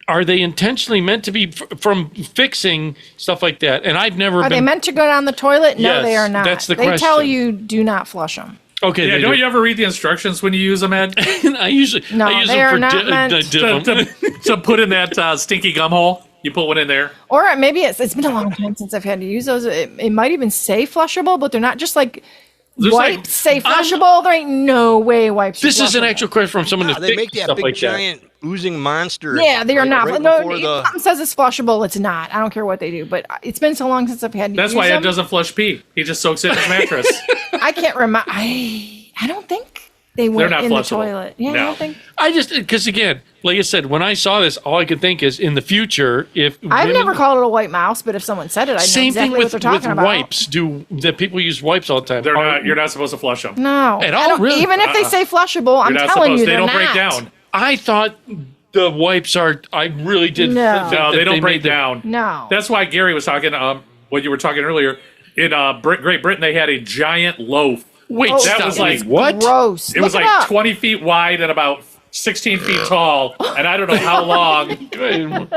Speaker 1: are they intentionally meant to be from fixing stuff like that? And I've never
Speaker 6: Are
Speaker 1: been.
Speaker 6: they meant to go down the toilet? No,
Speaker 1: Yes,
Speaker 6: they are not.
Speaker 1: that's the
Speaker 6: They tell
Speaker 1: question.
Speaker 6: you do not flush them.
Speaker 1: Okay,
Speaker 3: yeah.
Speaker 1: they
Speaker 3: Don't
Speaker 1: do.
Speaker 3: you ever read the instructions when you use them, Ed?
Speaker 1: I usually
Speaker 6: No,
Speaker 1: I use
Speaker 6: they
Speaker 1: them
Speaker 6: are
Speaker 1: for
Speaker 6: not meant
Speaker 1: dip 'em.
Speaker 3: to put in that stinky gum hole. You put one in there.
Speaker 6: Or maybe it's been a long time since I've had to use those. It might even say flushable, but they're not just like
Speaker 3: There's like-
Speaker 6: wipes say flushable. There ain't no way wipes. are
Speaker 1: This is an
Speaker 6: flushable.
Speaker 1: actual question from someone
Speaker 4: Wow,
Speaker 1: to
Speaker 4: they
Speaker 1: fix
Speaker 4: make that
Speaker 1: stuff
Speaker 4: big
Speaker 1: like
Speaker 4: giant oozing monster.
Speaker 6: Yeah, they are
Speaker 4: right-
Speaker 6: not.
Speaker 4: right
Speaker 6: no,
Speaker 4: before
Speaker 6: if
Speaker 4: the-
Speaker 6: something says it's flushable, it's not. I don't care what they do. But it's been so long since I've had to
Speaker 3: That's
Speaker 6: use
Speaker 3: why Ed
Speaker 6: them.
Speaker 3: doesn't flush pee. He just soaks it in his mattress.
Speaker 6: I can't remember. I don't think they went
Speaker 3: not
Speaker 6: in the
Speaker 3: flushable.
Speaker 6: toilet. Yeah, I
Speaker 3: No.
Speaker 6: don't think.
Speaker 1: I just because again, like I said, when I saw this, all I could think is in the future, if
Speaker 6: I've
Speaker 1: women-
Speaker 6: never called it a white mouse, but if someone said it, I know
Speaker 1: same
Speaker 6: exactly
Speaker 1: thing
Speaker 6: what they're
Speaker 1: with
Speaker 6: talking about.
Speaker 1: wipes. Do that people use wipes all the time?
Speaker 3: They're not. You're not supposed to flush them.
Speaker 6: No,
Speaker 1: At
Speaker 6: I
Speaker 1: all,
Speaker 6: don't-
Speaker 1: really?
Speaker 6: Even if they say flushable, I'm
Speaker 3: You're not
Speaker 6: telling
Speaker 3: supposed.
Speaker 6: you,
Speaker 3: They
Speaker 6: they're
Speaker 3: don't
Speaker 6: not.
Speaker 3: break down.
Speaker 1: I thought the wipes are. I really did.
Speaker 6: No.
Speaker 1: think
Speaker 3: No,
Speaker 1: that
Speaker 3: they don't break
Speaker 1: made them-
Speaker 3: down.
Speaker 6: No.
Speaker 3: That's why Gary was talking. When you were talking earlier, in Great Britain, they had a giant loaf.
Speaker 1: Wait,
Speaker 6: Oh,
Speaker 1: stop.
Speaker 3: that was like
Speaker 1: what?
Speaker 6: Gross.
Speaker 3: It was
Speaker 6: Look
Speaker 3: like
Speaker 6: up.
Speaker 3: 20 feet wide and about 16 feet tall, and I don't know how long,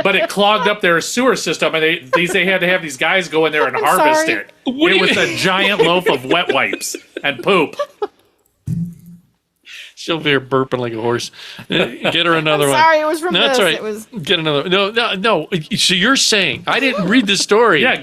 Speaker 3: but it clogged up their sewer system, and they had to have these guys go in there and
Speaker 6: I'm
Speaker 3: harvest
Speaker 6: sorry.
Speaker 3: it.
Speaker 1: What do
Speaker 3: It
Speaker 1: you
Speaker 3: was
Speaker 1: mean?
Speaker 3: a giant loaf of wet wipes and poop.
Speaker 1: She'll be here burping like a horse. Get her another one.
Speaker 6: Sorry, it was from
Speaker 1: No, that's
Speaker 6: this.
Speaker 1: all right.
Speaker 6: It was.
Speaker 1: Get another. No. So you're saying I didn't read the story?
Speaker 3: Yeah,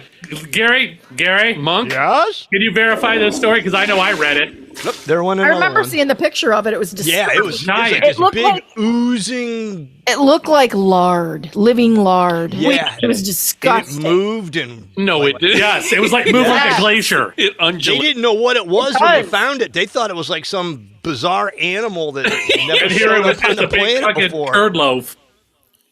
Speaker 3: Gary,
Speaker 1: Monk.
Speaker 4: Yes?
Speaker 3: can you verify this story? Because I know I read it.
Speaker 4: Look, there went
Speaker 6: I
Speaker 4: another
Speaker 6: remember
Speaker 4: one.
Speaker 6: seeing the picture of it. It was disgusting.
Speaker 4: Yeah, it was
Speaker 3: Giant.
Speaker 4: like this
Speaker 6: It looked
Speaker 4: big
Speaker 6: like-
Speaker 4: oozing.
Speaker 6: It looked like lard, living lard.
Speaker 4: Yeah.
Speaker 6: It was
Speaker 4: And it
Speaker 6: disgusting.
Speaker 4: moved and
Speaker 1: No, it didn't.
Speaker 3: Yes, it was like moving like
Speaker 6: Yes.
Speaker 3: a glacier.
Speaker 1: It
Speaker 4: they
Speaker 1: undulated.
Speaker 4: didn't know what it was when they
Speaker 6: does.
Speaker 4: found it. They thought it was like some bizarre animal that never
Speaker 3: And here
Speaker 4: showed
Speaker 3: it was
Speaker 4: up on
Speaker 3: just
Speaker 4: the
Speaker 3: a big
Speaker 4: planet
Speaker 3: fucking
Speaker 4: before.
Speaker 3: turd loaf.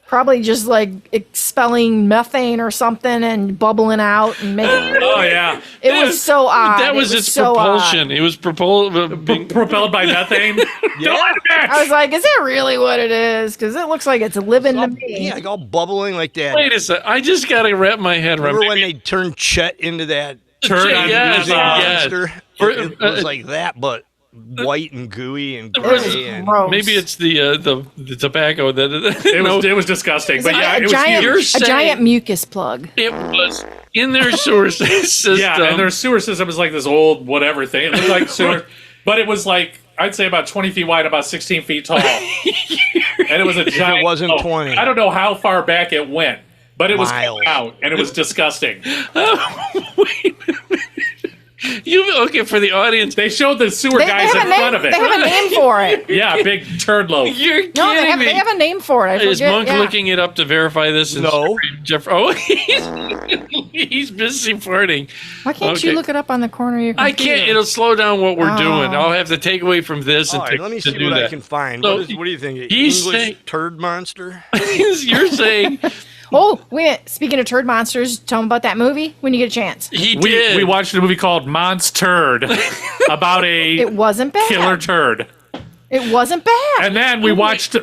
Speaker 6: Probably just like expelling methane or something and bubbling out and making.
Speaker 3: Oh yeah,
Speaker 6: It was so odd.
Speaker 1: That was
Speaker 6: It
Speaker 1: its
Speaker 6: so
Speaker 1: propulsion. It was being
Speaker 3: propelled by methane.
Speaker 4: Yeah.
Speaker 6: I was like, is that really what it is? Because it looks like it's living to me.
Speaker 4: Yeah, like all bubbling like that.
Speaker 1: Wait a second. I just got to wrap my head around.
Speaker 4: Remember when they turned Chet into that
Speaker 3: Turd on
Speaker 1: Yes,
Speaker 3: oozing
Speaker 1: yes.
Speaker 4: monster?
Speaker 1: For-
Speaker 4: It was like that, but white and gooey and
Speaker 6: It was
Speaker 4: gray. And
Speaker 6: gross.
Speaker 1: Maybe it's the tobacco that
Speaker 3: It was disgusting. But yeah,
Speaker 6: a
Speaker 3: it was
Speaker 6: giant,
Speaker 1: You're
Speaker 3: huge.
Speaker 6: a giant
Speaker 1: saying-
Speaker 6: mucus plug.
Speaker 1: it was in their source system.
Speaker 3: Yeah, and their sewer system was like this old whatever thing. It looked like sewer, but it was like I'd say about 20 feet wide, about 16 feet tall, and it was a giant.
Speaker 4: wasn't
Speaker 3: loaf.
Speaker 4: 20.
Speaker 3: I don't know how far back it went, but it was
Speaker 4: Miles.
Speaker 3: out, and it was disgusting.
Speaker 1: Okay, for the audience,
Speaker 3: They showed the sewer
Speaker 6: They
Speaker 3: guys
Speaker 6: have
Speaker 3: in
Speaker 6: a
Speaker 3: front
Speaker 6: name.
Speaker 3: of it.
Speaker 6: They have a name for it.
Speaker 3: Yeah, big turd loaf.
Speaker 1: you're
Speaker 6: No,
Speaker 1: kidding me.
Speaker 6: they have a name for it. I
Speaker 1: Is
Speaker 6: forget.
Speaker 1: Monk
Speaker 6: yeah.
Speaker 1: looking it up to verify this? And
Speaker 4: No.
Speaker 1: Jeff. Oh, he's busy farting.
Speaker 6: Why can't
Speaker 1: Okay.
Speaker 6: you look it up on the corner of your
Speaker 1: I
Speaker 6: computer?
Speaker 1: can't. It'll slow down what we're doing.
Speaker 6: Oh.
Speaker 1: I'll have to take away from this and
Speaker 4: all right,
Speaker 1: take
Speaker 4: let me
Speaker 1: to
Speaker 4: see
Speaker 1: do
Speaker 4: what
Speaker 1: that.
Speaker 4: I can find.
Speaker 1: So,
Speaker 4: What do you think?
Speaker 1: he's
Speaker 4: English
Speaker 1: saying-
Speaker 4: turd monster?
Speaker 1: You're saying
Speaker 6: Oh, wait. Speaking of turd monsters, tell them about that movie when you get a chance.
Speaker 1: he did.
Speaker 3: We watched a movie called Monster about a
Speaker 6: It wasn't bad.
Speaker 3: killer turd.
Speaker 6: It wasn't bad.
Speaker 3: And then we watched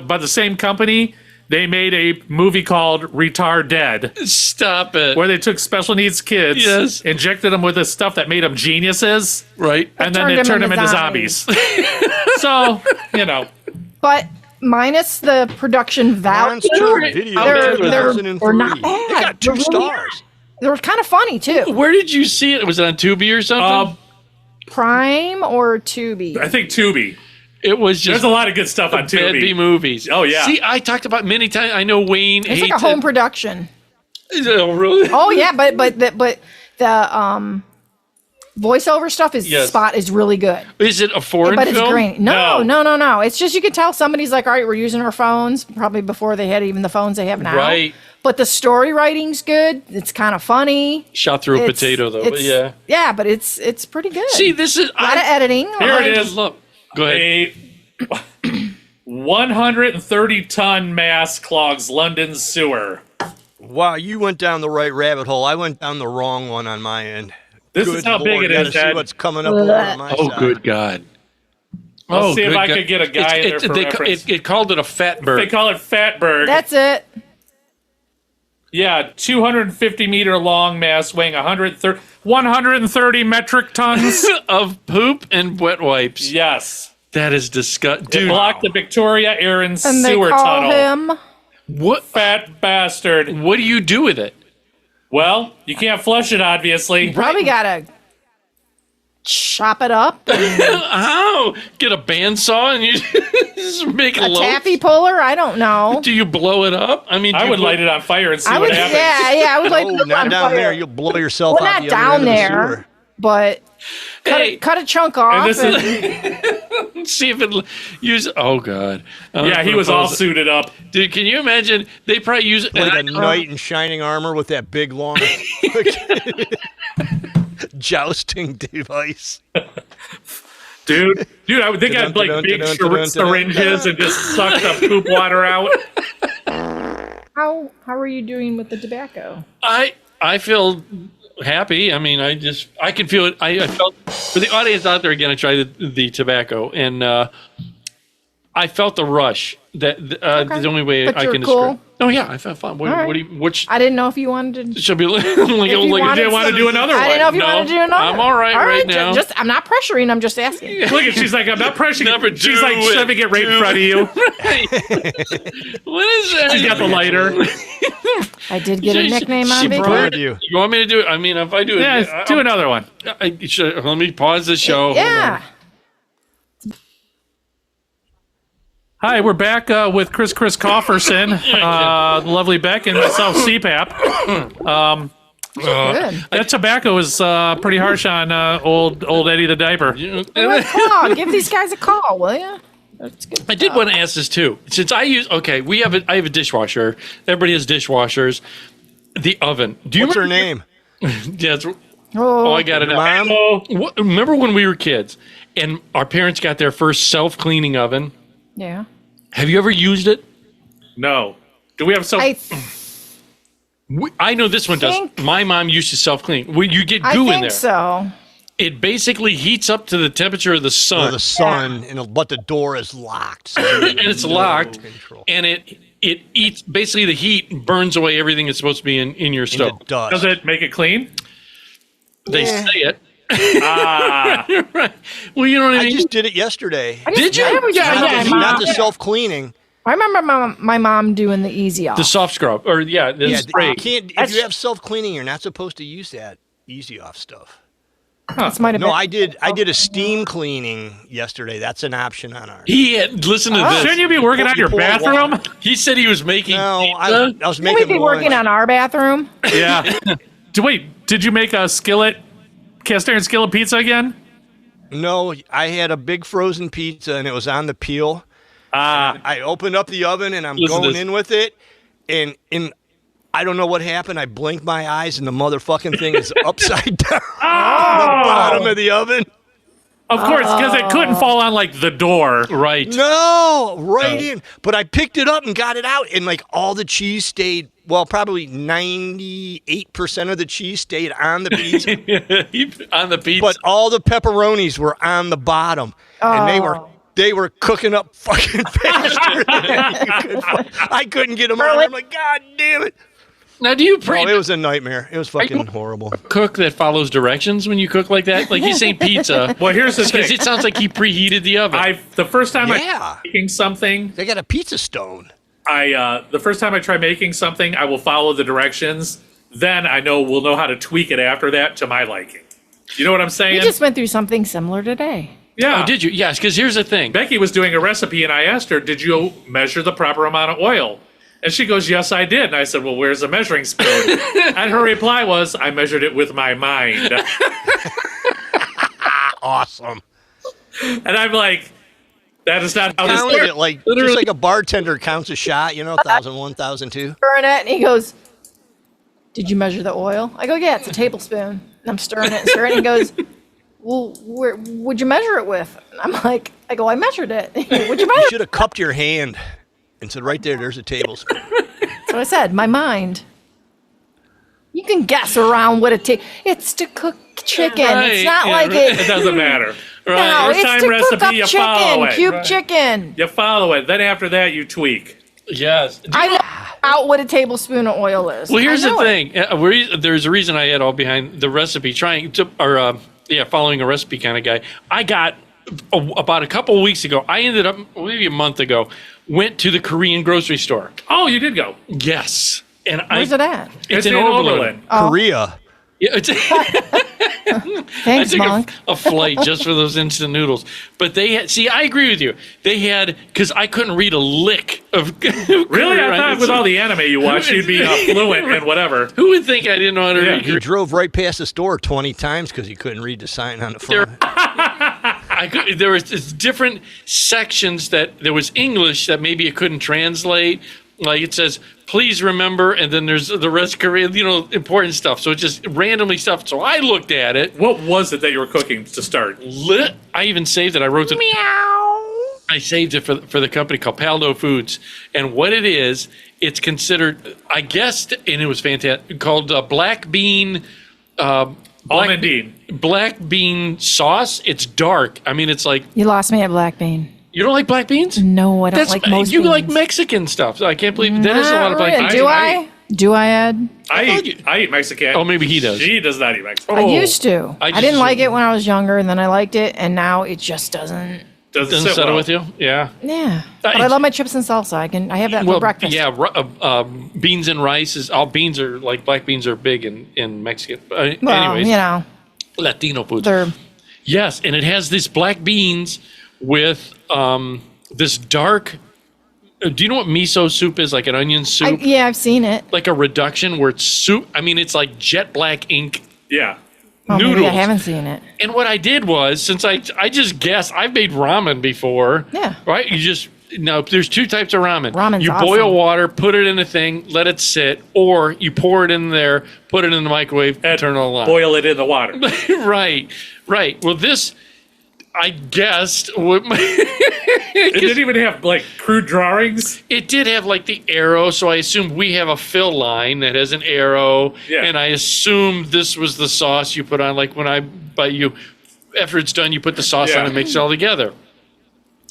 Speaker 3: by the same company. They made a movie called Retard Dead,
Speaker 1: Stop it.
Speaker 3: where they took special needs kids,
Speaker 1: Yes.
Speaker 3: injected them with this stuff that made them geniuses,
Speaker 1: Right.
Speaker 3: and then they turned them into zombies. So, you know,
Speaker 6: But minus the production value,
Speaker 4: Monster video
Speaker 6: they're
Speaker 4: 2003.
Speaker 6: not bad.
Speaker 4: They got 2
Speaker 6: They're really-
Speaker 4: stars.
Speaker 6: They were kind of funny too.
Speaker 1: Where did you see it? Was it on Tubi or something?
Speaker 6: Prime or Tubi?
Speaker 3: I think Tubi.
Speaker 1: It was just
Speaker 3: There's a lot of good stuff on
Speaker 1: Bad B
Speaker 3: Tubi.
Speaker 1: movies.
Speaker 3: Oh, yeah.
Speaker 1: See, I talked about many times. I know Wayne
Speaker 6: It's
Speaker 1: hates
Speaker 6: like a home
Speaker 1: it.
Speaker 6: production.
Speaker 1: Oh, really?
Speaker 6: Oh yeah, but the voiceover stuff is
Speaker 1: Yes.
Speaker 6: spot is really good.
Speaker 1: Is it a foreign
Speaker 6: But it's
Speaker 1: film?
Speaker 6: green.
Speaker 3: No.
Speaker 6: No. It's just you can tell somebody's like, all right, we're using our phones, probably before they had even the phones they have now.
Speaker 1: Right.
Speaker 6: But the story writing's good. It's kind of funny.
Speaker 1: Shot through a
Speaker 6: It's-
Speaker 1: potato, though. But
Speaker 6: it's-
Speaker 1: yeah.
Speaker 6: Yeah, but it's pretty good.
Speaker 1: See, this is
Speaker 6: a lot of editing.
Speaker 3: Here it is.
Speaker 1: Look, go ahead.
Speaker 3: A 130-ton mass clogs London sewer.
Speaker 4: Wow, you went down the right rabbit hole. I went down the wrong one on my end.
Speaker 3: This is
Speaker 4: Good
Speaker 3: how big
Speaker 4: Lord,
Speaker 3: it
Speaker 4: gotta
Speaker 3: is,
Speaker 4: see
Speaker 3: Dad.
Speaker 4: what's coming up over on my
Speaker 1: Oh,
Speaker 4: side.
Speaker 1: good God.
Speaker 3: I'll see if
Speaker 1: good
Speaker 3: I
Speaker 1: God.
Speaker 3: could get a guy in there for reference.
Speaker 1: It called it a fatberg.
Speaker 3: They call it Fatberg.
Speaker 6: That's it.
Speaker 3: Yeah, 250-meter long mass weighing 130 metric tons.
Speaker 1: of poop and wet wipes.
Speaker 3: Yes.
Speaker 1: That is disgusting.
Speaker 3: It
Speaker 1: Dude,
Speaker 3: blocked the Victoria Aaron
Speaker 6: And
Speaker 3: sewer
Speaker 6: they call
Speaker 3: tunnel.
Speaker 6: him.
Speaker 1: what
Speaker 3: Fat bastard.
Speaker 1: what do you do with it?
Speaker 3: Well, you can't flush it, obviously.
Speaker 6: Probably gotta chop it up.
Speaker 1: How? Get a bandsaw and you just make a
Speaker 6: A
Speaker 1: loaf?
Speaker 6: taffy puller. I don't know.
Speaker 1: Do you blow it up? I mean, do
Speaker 3: I
Speaker 1: you
Speaker 3: would
Speaker 1: blow-
Speaker 3: light it on fire and see
Speaker 6: I
Speaker 3: what
Speaker 6: would.
Speaker 3: happens.
Speaker 6: Yeah. I would like.
Speaker 4: Oh,
Speaker 6: put it
Speaker 4: not
Speaker 6: on
Speaker 4: down
Speaker 6: fire.
Speaker 4: there. You'll blow yourself
Speaker 6: Well,
Speaker 4: out
Speaker 6: not
Speaker 4: the other
Speaker 6: down
Speaker 4: end of the
Speaker 6: there,
Speaker 4: sewer.
Speaker 6: but
Speaker 1: Hey,
Speaker 6: cut a chunk off.
Speaker 3: this
Speaker 6: and-
Speaker 3: is,
Speaker 1: see if it use. Oh God.
Speaker 3: yeah, he was all suited up.
Speaker 1: Dude, can you imagine? They probably use it.
Speaker 4: Like a knight in shining armor with that big long jousting device.
Speaker 3: Dude, I would think I'd like big syringes and just suck the poop water out.
Speaker 6: how are you doing with the tobacco?
Speaker 1: I feel happy. I mean, I can feel it. I felt for the audience out there again. I tried the tobacco and I felt the rush. That the only way
Speaker 6: But
Speaker 1: I
Speaker 6: you're
Speaker 1: can
Speaker 6: cool?
Speaker 1: describe. Oh yeah, I felt fun. What,
Speaker 6: All right.
Speaker 1: what do you? Which
Speaker 6: I didn't know if you wanted to.
Speaker 1: should be like?
Speaker 6: If you wanted
Speaker 3: didn't want to do another
Speaker 6: I didn't know if you
Speaker 1: No,
Speaker 6: wanted to do another.
Speaker 1: I'm all right right now.
Speaker 6: Just I'm not pressuring. I'm just asking.
Speaker 3: Look at, she's like, I'm not pressuring.
Speaker 1: Never
Speaker 3: She's like
Speaker 1: do it.
Speaker 3: shoving it right in front of you.
Speaker 1: What is that?
Speaker 3: She's got the lighter.
Speaker 6: I did get a nickname on
Speaker 1: She
Speaker 6: vacation.
Speaker 1: brought
Speaker 4: you.
Speaker 1: You want me to do it? I mean, if I do it,
Speaker 3: Yeah, do another one.
Speaker 1: Let me pause the show.
Speaker 6: Yeah.
Speaker 3: Hi, we're back with Chris Cofferson, the lovely Beck, and myself, CPAP.
Speaker 6: Good.
Speaker 3: That tobacco is pretty harsh on old Eddie the diaper.
Speaker 6: Call. Give these guys a call, will you? That's good.
Speaker 1: I did want to ask this too. Since I use I have a dishwasher. Everybody has dishwashers. The oven. Do you
Speaker 4: What's her
Speaker 1: remember-
Speaker 4: name?
Speaker 1: Yeah, oh, I got it.
Speaker 4: Mom?
Speaker 1: Remember when we were kids and our parents got their first self-cleaning oven?
Speaker 6: Yeah.
Speaker 1: Have you ever used it?
Speaker 3: No. Do we have some?
Speaker 1: I know this one does.
Speaker 6: think-
Speaker 1: My mom used to self-clean. Well, you get
Speaker 6: I
Speaker 1: goo in
Speaker 6: think
Speaker 1: there.
Speaker 6: so.
Speaker 1: It basically heats up to the temperature of the sun.
Speaker 4: Or the sun, but the door is locked. So
Speaker 1: and it's locked,
Speaker 4: control.
Speaker 1: and it eats basically the heat burns away everything that's supposed to be in your
Speaker 4: Into
Speaker 1: stove.
Speaker 4: dust.
Speaker 3: Does it make it clean?
Speaker 1: They
Speaker 6: Yeah.
Speaker 1: say it.
Speaker 3: Ah.
Speaker 1: Right. Well, you know what I
Speaker 4: I
Speaker 1: mean.
Speaker 4: just did it yesterday.
Speaker 1: Did you?
Speaker 6: Yeah,
Speaker 1: Yeah,
Speaker 6: yeah,
Speaker 4: Not the self-cleaning.
Speaker 6: I remember my mom doing the easy off.
Speaker 1: the soft scrub, or the
Speaker 4: Yeah,
Speaker 1: spray.
Speaker 4: you can't. If you have self-cleaning, you're not supposed to use that easy off stuff.
Speaker 6: This might have
Speaker 4: No,
Speaker 6: been.
Speaker 4: I did a steam cleaning yesterday. That's an option on ours.
Speaker 1: He had listen to this.
Speaker 3: Shouldn't you be working on your
Speaker 4: pour
Speaker 3: bathroom?
Speaker 4: water.
Speaker 1: He said he was making.
Speaker 4: No,
Speaker 1: pizza.
Speaker 4: I was
Speaker 6: Should
Speaker 4: making
Speaker 6: we be working
Speaker 4: lunch.
Speaker 6: on our bathroom?
Speaker 3: Yeah. Wait, did you make a cast iron skillet pizza again?
Speaker 4: No, I had a big frozen pizza and it was on the peel. I opened up the oven and I'm
Speaker 1: Listen to
Speaker 4: going
Speaker 1: this.
Speaker 4: in with it, and I don't know what happened. I blinked my eyes and the motherfucking thing is upside down on the bottom of the oven.
Speaker 3: Of course, because it couldn't fall on like the door.
Speaker 1: Right.
Speaker 4: No, right in. But I picked it up and got it out, and like all the cheese stayed. Well, probably 98% of the cheese stayed on the pizza,
Speaker 1: On the pizza.
Speaker 4: but all the pepperonis were on the bottom, and they were cooking up fucking faster than you could. I couldn't get them on. I'm like, God damn it!
Speaker 1: now, do you
Speaker 4: Oh,
Speaker 1: pre
Speaker 4: it was a nightmare. It was fucking horrible.
Speaker 1: cook that follows directions when you cook like that? Like he's saying pizza.
Speaker 3: Well, here's the
Speaker 1: Because
Speaker 3: thing.
Speaker 1: it sounds like he preheated the oven.
Speaker 3: The first time
Speaker 4: Yeah.
Speaker 3: I'm making something,
Speaker 4: They got a pizza stone.
Speaker 3: the first time I try making something, I will follow the directions, then I we'll know how to tweak it after that to my liking. You know what I'm saying?
Speaker 6: We just went through something similar today.
Speaker 3: Yeah.
Speaker 1: Oh, did you? Yes, because here's the thing.
Speaker 3: Becky was doing a recipe, and I asked her, "Did you measure the proper amount of oil?" And she goes, "Yes, I did." And I said, "Well, where's the measuring spoon?" And her reply was, "I measured it with my mind."
Speaker 4: Awesome.
Speaker 3: And I'm like, that is not how this
Speaker 4: Counted
Speaker 3: works.
Speaker 4: it like
Speaker 1: Literally.
Speaker 4: just like a bartender counts a shot, 1,001, 1,002.
Speaker 6: Stirring it, and he goes, "Did you measure the oil?" I go, "Yeah, it's a tablespoon." And I'm stirring it and stirring it. And he goes, "Well, would you measure it with?" And I'm like, I measured it. Would you
Speaker 4: You
Speaker 6: measure?
Speaker 4: should have cupped your hand and said, right there's a tablespoon.
Speaker 6: So I said, my mind. You can guess around what it takes. It's to cook chicken.
Speaker 1: Right,
Speaker 6: It's not
Speaker 1: yeah,
Speaker 6: like
Speaker 1: right.
Speaker 3: It
Speaker 6: it.
Speaker 3: doesn't matter.
Speaker 6: No,
Speaker 3: First
Speaker 6: it's
Speaker 3: time
Speaker 6: to cook
Speaker 3: recipe,
Speaker 6: up
Speaker 3: you follow
Speaker 6: chicken,
Speaker 3: it.
Speaker 6: cube
Speaker 3: Right.
Speaker 6: chicken.
Speaker 3: You follow it. Then after that, you tweak.
Speaker 1: Yes.
Speaker 6: I know out what a tablespoon of oil is.
Speaker 1: Well, here's
Speaker 6: I
Speaker 1: the
Speaker 6: know it.
Speaker 1: thing. There's a reason I had all behind the recipe, following a recipe kind of guy. I got about a couple of weeks ago. I ended up maybe a month ago. Went to the Korean grocery store.
Speaker 3: Oh, you did go.
Speaker 1: Yes, and
Speaker 6: Where's it at?
Speaker 1: It's in Oberlin.
Speaker 4: Korea.
Speaker 1: Yeah, I
Speaker 6: Thanks,
Speaker 1: took
Speaker 6: Monk.
Speaker 1: a flight just for those instant noodles. But they had, I agree with you. They had, because I couldn't read a lick of
Speaker 3: Really? I thought with all the anime you watch, you'd be fluent in whatever.
Speaker 1: Who would think I didn't know how to read?
Speaker 4: He drove right past the store 20 times because he couldn't read the sign on the front.
Speaker 1: There was different sections that there was English that maybe it couldn't translate. Like it says, please remember, and then there's the rest Korean, important stuff. So it's just randomly stuff. So I looked at it.
Speaker 3: What was it that you were cooking to start?
Speaker 1: I even saved it. I wrote it. Meow. I saved it for the company called Paldo Foods. And what it is, it's considered, I guess, and it was fantastic, called black bean.
Speaker 3: Almondine.
Speaker 1: Black bean sauce. It's dark. I mean, it's like,
Speaker 6: You lost me at black bean.
Speaker 1: you don't like black beans?
Speaker 6: No, I don't like most
Speaker 1: you
Speaker 6: beans.
Speaker 1: like Mexican stuff. I can't believe that is a lot of black beans.
Speaker 6: Do I? Do I, Ed?
Speaker 3: I eat Mexican.
Speaker 1: Oh, maybe he does.
Speaker 3: She does not eat Mexican.
Speaker 6: I used to.
Speaker 1: I
Speaker 6: I,
Speaker 1: just
Speaker 6: didn't like
Speaker 1: assumed-
Speaker 6: it when I was younger, and then I liked it, and now it just doesn't.
Speaker 1: Doesn't
Speaker 3: sit
Speaker 1: settle
Speaker 3: well.
Speaker 1: with you? Yeah.
Speaker 6: Yeah, but I
Speaker 1: it's-
Speaker 6: love my chips and salsa. I have that for breakfast.
Speaker 1: yeah. Beans and rice is all beans are like black beans are big in Mexican.
Speaker 6: Well,
Speaker 1: Anyways, Latino foods.
Speaker 6: they're
Speaker 1: Yes, and it has these black beans with this dark. Do you know what miso soup is? Like an onion soup,
Speaker 6: I've seen it.
Speaker 1: like a reduction where it's soup. I mean, it's like jet black ink
Speaker 3: Yeah.
Speaker 6: Oh, maybe
Speaker 1: noodles.
Speaker 6: I haven't seen it.
Speaker 1: And what I did was, since I just guessed, I've made ramen before.
Speaker 6: Yeah.
Speaker 1: Right? There's two types of ramen.
Speaker 6: Ramen's
Speaker 1: you
Speaker 6: awesome.
Speaker 1: boil water, put it in a thing, let it sit, or you pour it in there, put it in the microwave, and turn it on.
Speaker 3: Boil it in the water.
Speaker 1: Right. Well, this, I guessed,
Speaker 3: It didn't even have like crude drawings.
Speaker 1: it did have like the arrow, so I assumed we have a fill line that has an arrow,
Speaker 3: Yeah.
Speaker 1: and I assumed this was the sauce you put on. Like when I buy you, after it's done, you put the sauce
Speaker 3: Yeah.
Speaker 1: on and mix it all together.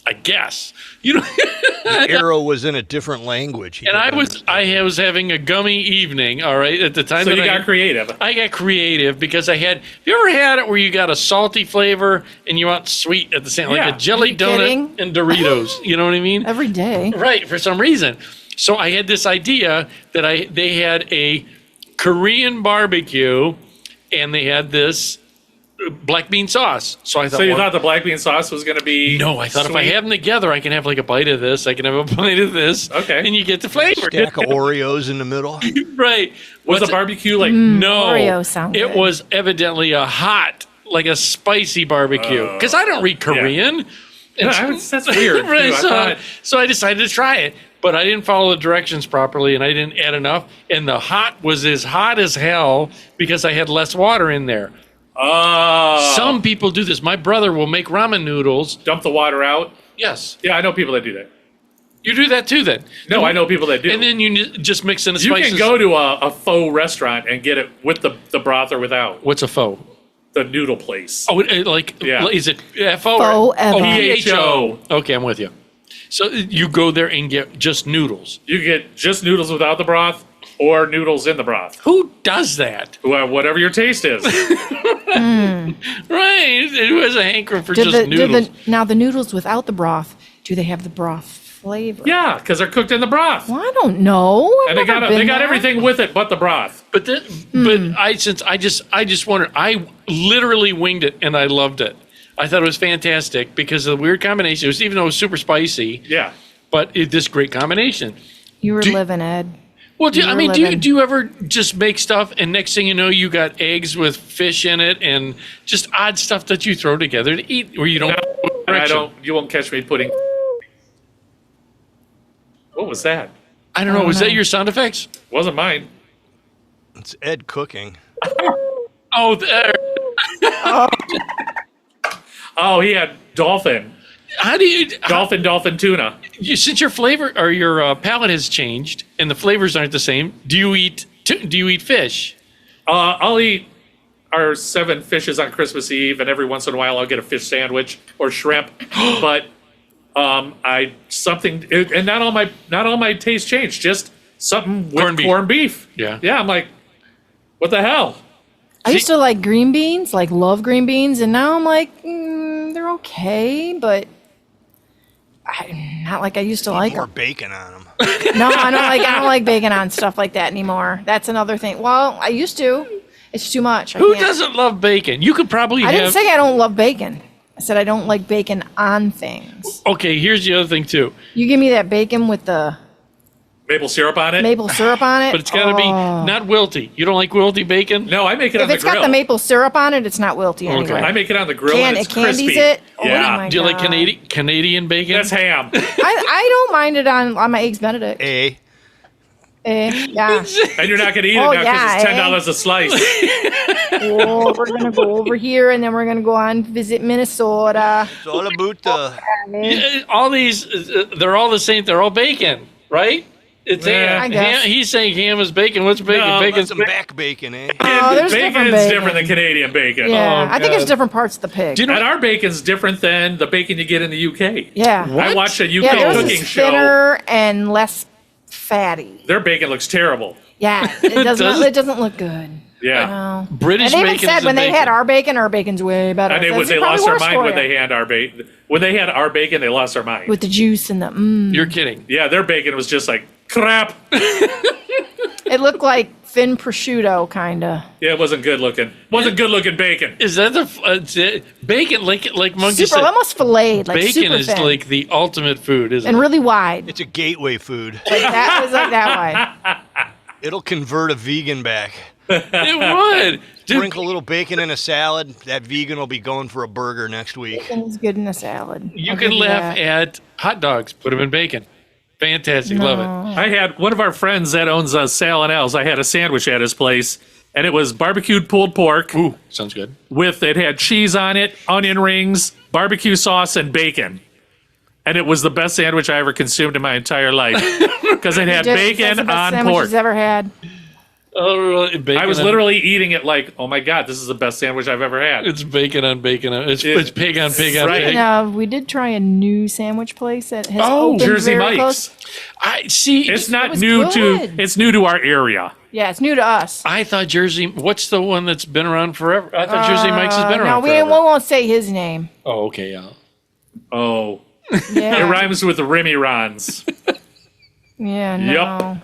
Speaker 1: I guess
Speaker 4: The arrow was in a different language.
Speaker 1: And I was having a gummy evening. All right, at the time
Speaker 3: So
Speaker 1: that
Speaker 3: you got creative.
Speaker 1: I got creative because I had. Have you ever had it where you got a salty flavor and you want sweet at the same,
Speaker 3: Yeah.
Speaker 1: like a jelly
Speaker 6: Are you
Speaker 1: donut
Speaker 6: kidding?
Speaker 1: and Doritos? You know what I mean?
Speaker 6: Every day.
Speaker 1: Right, for some reason. So I had this idea that they had a Korean barbecue and they had this black bean sauce. So I thought,
Speaker 3: So you
Speaker 1: well,
Speaker 3: thought the black bean sauce was going to be
Speaker 1: no, I thought if I
Speaker 3: sweet?
Speaker 1: have them together, I can have like a bite of this, I can have a bite of this.
Speaker 3: Okay.
Speaker 1: And you get the flavor.
Speaker 4: stack of Oreos in the middle.
Speaker 1: Right.
Speaker 3: Was
Speaker 1: What's
Speaker 3: the barbecue like
Speaker 1: No.
Speaker 6: Oreos sound
Speaker 1: It
Speaker 6: good.
Speaker 1: was evidently a hot, like a spicy barbecue. Because I don't read Korean.
Speaker 3: Yeah, that's weird, too.
Speaker 1: Right,
Speaker 3: I thought-
Speaker 1: so I decided to try it. But I didn't follow the directions properly and I didn't add enough. And the hot was as hot as hell because I had less water in there.
Speaker 3: Oh.
Speaker 1: Some people do this. My brother will make ramen noodles.
Speaker 3: Dump the water out.
Speaker 1: Yes.
Speaker 3: Yeah, I know people that do that.
Speaker 1: You do that too then.
Speaker 3: No, I know people that do.
Speaker 1: And then you just mix in the
Speaker 3: you
Speaker 1: spices.
Speaker 3: can go to a faux restaurant and get it with the broth or without.
Speaker 1: What's a faux?
Speaker 3: The noodle place.
Speaker 1: Oh, like,
Speaker 3: Yeah.
Speaker 1: is it F-O
Speaker 6: Faux
Speaker 1: or
Speaker 6: ever.
Speaker 1: P-H-O? Okay, I'm with you. So you go there and get just noodles.
Speaker 3: You get just noodles without the broth or noodles in the broth.
Speaker 1: Who does that?
Speaker 3: Whatever your taste is.
Speaker 1: Right. Who has a hankering for
Speaker 6: Do
Speaker 1: just noodles?
Speaker 6: now the noodles without the broth, do they have the broth flavor?
Speaker 3: Yeah, because they're cooked in the broth.
Speaker 6: Well, I don't know.
Speaker 3: And they got everything with it but the broth.
Speaker 1: But I just wondered. I literally winged it and I loved it. I thought it was fantastic because of the weird combination. It was, even though it was super spicy,
Speaker 3: Yeah.
Speaker 1: but this great combination.
Speaker 6: You were
Speaker 1: Do-
Speaker 6: living, Ed.
Speaker 1: Well, do
Speaker 6: living.
Speaker 1: you ever just make stuff and next thing you know you got eggs with fish in it and just odd stuff that you throw together to eat, or you don't?
Speaker 3: I don't. You won't catch me putting. What was that?
Speaker 1: I don't know. Was that your sound effects?
Speaker 3: Wasn't mine.
Speaker 4: It's Ed cooking.
Speaker 1: Oh, there.
Speaker 3: Oh, he had dolphin.
Speaker 1: How do you?
Speaker 3: Dolphin tuna.
Speaker 1: Since your flavor or your palate has changed and the flavors aren't the same, do you eat fish?
Speaker 3: I'll eat our 7 fishes on Christmas Eve, and every once in a while I'll get a fish sandwich or shrimp. But and not all my taste changed. Just something with corned beef.
Speaker 1: Yeah.
Speaker 3: Yeah. I'm like, what the hell?
Speaker 6: I used to like green beans, like love green beans, and now I'm like, they're okay, but not like I used to like
Speaker 4: More
Speaker 6: them.
Speaker 4: bacon on them.
Speaker 6: No, I don't like bacon on stuff like that anymore. That's another thing. Well, I used to. It's too much.
Speaker 1: Who doesn't love bacon? You could probably
Speaker 6: I didn't
Speaker 1: have.
Speaker 6: say I don't love bacon. I said I don't like bacon on things.
Speaker 1: Okay, here's the other thing too.
Speaker 6: You give me that bacon with the
Speaker 3: Maple syrup on it?
Speaker 6: maple syrup on it.
Speaker 1: But it's got to be not wilty. You don't like wilty bacon?
Speaker 3: No, I make it on
Speaker 6: If
Speaker 3: the
Speaker 6: it's
Speaker 3: grill.
Speaker 6: got the maple syrup on it, it's not wilty anyway.
Speaker 3: I make it on the grill and it's
Speaker 6: It candies
Speaker 3: crispy.
Speaker 6: it? Oh
Speaker 3: Yeah.
Speaker 6: my
Speaker 1: Do you like
Speaker 6: God.
Speaker 1: Canadian bacon?
Speaker 3: That's ham.
Speaker 6: I don't mind it on my eggs Benedict.
Speaker 4: A.
Speaker 6: Yeah.
Speaker 3: And you're not going to eat it
Speaker 6: Oh,
Speaker 3: now because
Speaker 6: yeah,
Speaker 3: it's $10 a slice.
Speaker 6: Well, we're gonna go over here and then we're gonna go on visit Minnesota.
Speaker 4: It's all about the.
Speaker 1: Yeah, all these, they're all the same. They're all bacon, right? It's
Speaker 3: Yeah,
Speaker 1: ham.
Speaker 6: I guess.
Speaker 1: He's saying ham is bacon. What's bacon?
Speaker 3: No,
Speaker 1: Bacon's
Speaker 4: Some
Speaker 1: bacon.
Speaker 4: back bacon, eh?
Speaker 6: Oh, there's
Speaker 3: Bacon
Speaker 6: different
Speaker 3: is
Speaker 6: bacon.
Speaker 3: different than Canadian bacon.
Speaker 6: Yeah,
Speaker 1: Oh,
Speaker 6: I think it's
Speaker 1: God.
Speaker 6: different parts of the pig.
Speaker 1: Do you know?
Speaker 3: And our bacon's different than the bacon you get in the UK.
Speaker 6: Yeah.
Speaker 3: I watched a UK
Speaker 6: Yeah, theirs
Speaker 3: cooking
Speaker 6: is
Speaker 3: show.
Speaker 6: thinner and less fatty.
Speaker 3: Their bacon looks terrible.
Speaker 6: Yeah, it doesn't.
Speaker 1: Does it?
Speaker 6: It doesn't look good.
Speaker 3: Yeah.
Speaker 6: No.
Speaker 1: British
Speaker 6: And they even
Speaker 1: bacon
Speaker 6: said
Speaker 1: is
Speaker 6: when
Speaker 1: the
Speaker 6: they
Speaker 1: bacon.
Speaker 6: had our bacon's way better.
Speaker 3: And
Speaker 6: I said,
Speaker 3: they
Speaker 6: "It's
Speaker 3: lost
Speaker 6: probably
Speaker 3: their
Speaker 6: worse
Speaker 3: mind
Speaker 6: for
Speaker 3: when
Speaker 6: you."
Speaker 3: they had our bacon. When they had our bacon, they lost their mind.
Speaker 6: With the juice and the
Speaker 1: You're kidding.
Speaker 3: Yeah, their bacon was just like crap.
Speaker 6: It looked like thin prosciutto, kind of.
Speaker 3: Yeah, it wasn't good looking. Wasn't good looking bacon.
Speaker 1: Is that bacon? Like Monkey
Speaker 6: Super,
Speaker 1: said,
Speaker 6: almost filleted, like
Speaker 1: bacon
Speaker 6: super
Speaker 1: is
Speaker 6: thin.
Speaker 1: like the ultimate food, isn't
Speaker 6: and
Speaker 1: it?
Speaker 6: really wide.
Speaker 4: It's a gateway food.
Speaker 6: Like that was like that wide.
Speaker 4: It'll convert a vegan back.
Speaker 1: It would. Dude,
Speaker 4: Sprinkle a little bacon in a salad. That vegan will be going for a burger next week.
Speaker 6: And it's good in a salad.
Speaker 1: you
Speaker 6: I'll
Speaker 1: can
Speaker 6: give
Speaker 1: laugh
Speaker 6: that.
Speaker 1: at hot dogs. Put them in bacon. Fantastic. Love it.
Speaker 3: I had one of our friends that owns Sal and L's. I had a sandwich at his place, and it was barbecued pulled pork
Speaker 1: Ooh, sounds good.
Speaker 3: with it had cheese on it, onion rings, barbecue sauce, and bacon. And it was the best sandwich I ever consumed in my entire life because it had
Speaker 6: That's
Speaker 3: bacon
Speaker 6: the best
Speaker 3: on
Speaker 6: sandwich
Speaker 3: pork.
Speaker 6: he's ever had.
Speaker 1: Oh, really? Bacon
Speaker 3: I was
Speaker 1: on-
Speaker 3: literally eating it like, oh my god, this is the best sandwich I've ever had.
Speaker 1: It's bacon on bacon. It's pig on pig on
Speaker 3: Right.
Speaker 1: pig.
Speaker 6: And, we did try a new sandwich place that has
Speaker 1: Oh,
Speaker 6: opened
Speaker 3: Jersey
Speaker 6: very
Speaker 3: Mike's.
Speaker 6: close.
Speaker 1: I see.
Speaker 3: It's not
Speaker 6: was
Speaker 3: new
Speaker 6: good.
Speaker 3: to. It's new to our area.
Speaker 6: Yeah, it's new to us.
Speaker 1: I thought Jersey. What's the one that's been around forever? I thought Jersey Mike's has been
Speaker 6: No,
Speaker 1: around
Speaker 6: we
Speaker 1: forever.
Speaker 6: won't say his name.
Speaker 1: Oh, okay. Yeah.
Speaker 3: Oh,
Speaker 6: Yeah,
Speaker 3: it rhymes with the Remy Rons.
Speaker 6: Yeah, no.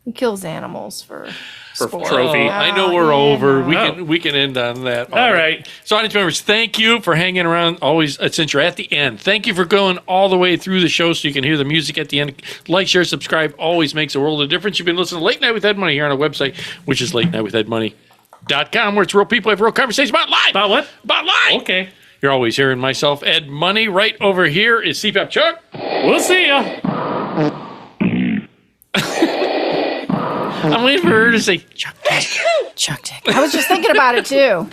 Speaker 6: He kills animals for sport.
Speaker 3: trophy.
Speaker 1: I know we're
Speaker 6: yeah,
Speaker 1: over.
Speaker 6: no.
Speaker 1: We can end on that.
Speaker 3: All right.
Speaker 1: So, audience members, thank you for hanging around. Always, since you're at the end, thank you for going all the way through the show so you can hear the music at the end. Like, share, subscribe. Always makes a world of difference. You've been listening to Late Night with Ed Money here on our website, which is latenightwithedmoney.com, where it's real people have real conversations about life.
Speaker 3: About what?
Speaker 1: About life.
Speaker 3: Okay.
Speaker 1: You're always hearing myself, Ed Money. Right over here is CPAP Chuck.
Speaker 3: We'll see ya.
Speaker 1: I'm waiting for her to say Chuck.
Speaker 6: Chuck Dick. I was just thinking about it too.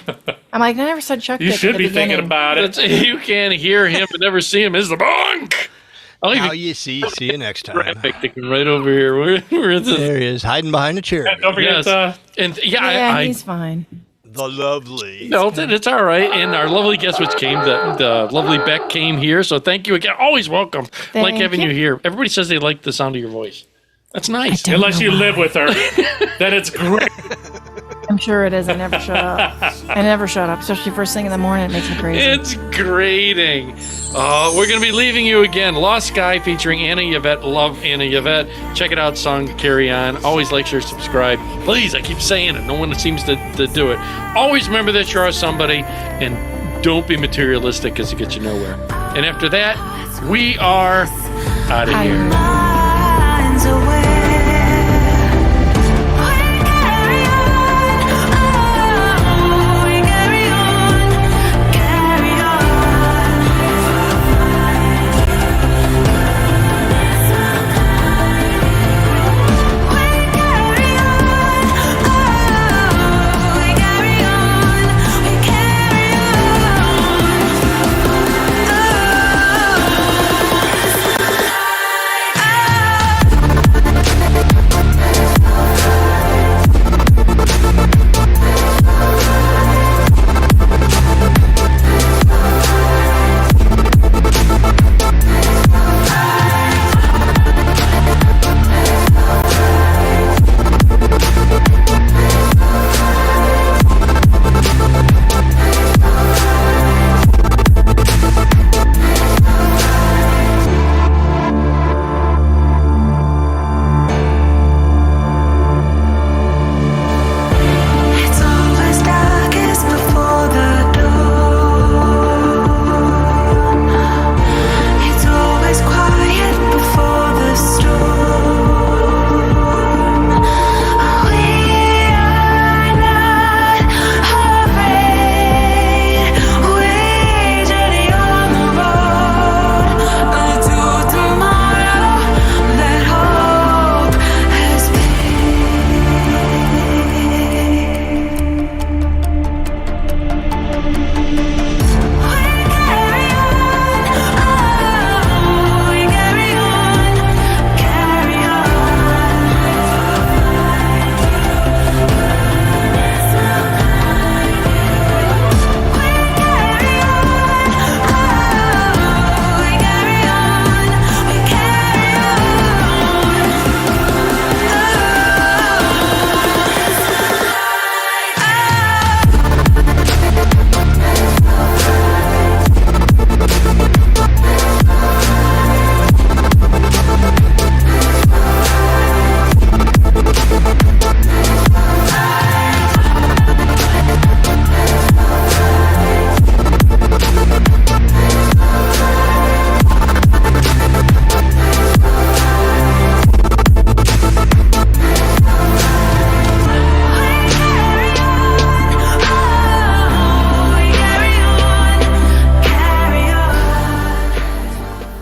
Speaker 6: I'm like, I never said Chuck
Speaker 3: You
Speaker 6: Dick.
Speaker 3: should
Speaker 6: at the
Speaker 3: be thinking
Speaker 6: beginning.
Speaker 3: about it.
Speaker 1: You can hear him but never see him. Is the bonk. I'll
Speaker 4: Now
Speaker 1: even
Speaker 4: you see. See you next time.
Speaker 1: graphic right over here. We're at the
Speaker 4: There he is, hiding behind a chair.
Speaker 3: Don't forget
Speaker 1: yes. And yeah,
Speaker 6: Yeah,
Speaker 1: I
Speaker 6: he's fine.
Speaker 4: The lovely.
Speaker 1: felt it. It's all right. And our lovely guest, which came, the lovely Beck came here. So thank you again. Always welcome. Like
Speaker 6: Thank
Speaker 1: having you
Speaker 6: you.
Speaker 1: here. Everybody says they like the sound of your voice. That's nice.
Speaker 6: don't
Speaker 3: Unless
Speaker 6: know
Speaker 3: you
Speaker 6: why.
Speaker 3: live with her, then it's great.
Speaker 6: I'm I'm sure it is. I never shut up. I never shut up, especially first thing in the morning. It makes me crazy.
Speaker 1: It's grating. We're going to be leaving you again. Lost Sky featuring Anna Yvette. Love Anna Yvette. Check it out. Song Carry On. Always like, share, subscribe. Please, I keep saying it. No one seems to do it. Always remember that you are somebody, and don't be materialistic because it gets you nowhere. And after that, we are out of here.
Speaker 7: Miles away.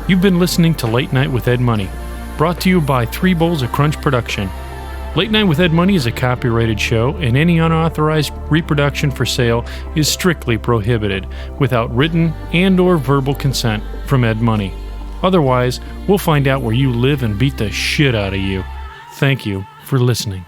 Speaker 5: You've been listening to Late Night with Ed Money, brought to you by 3 Bowls of Crunch Production. Late Night with Ed Money is a copyrighted show, and any unauthorized reproduction for sale is strictly prohibited without written and/or verbal consent from Ed Money. Otherwise, we'll find out where you live and beat the shit out of you. Thank you for listening.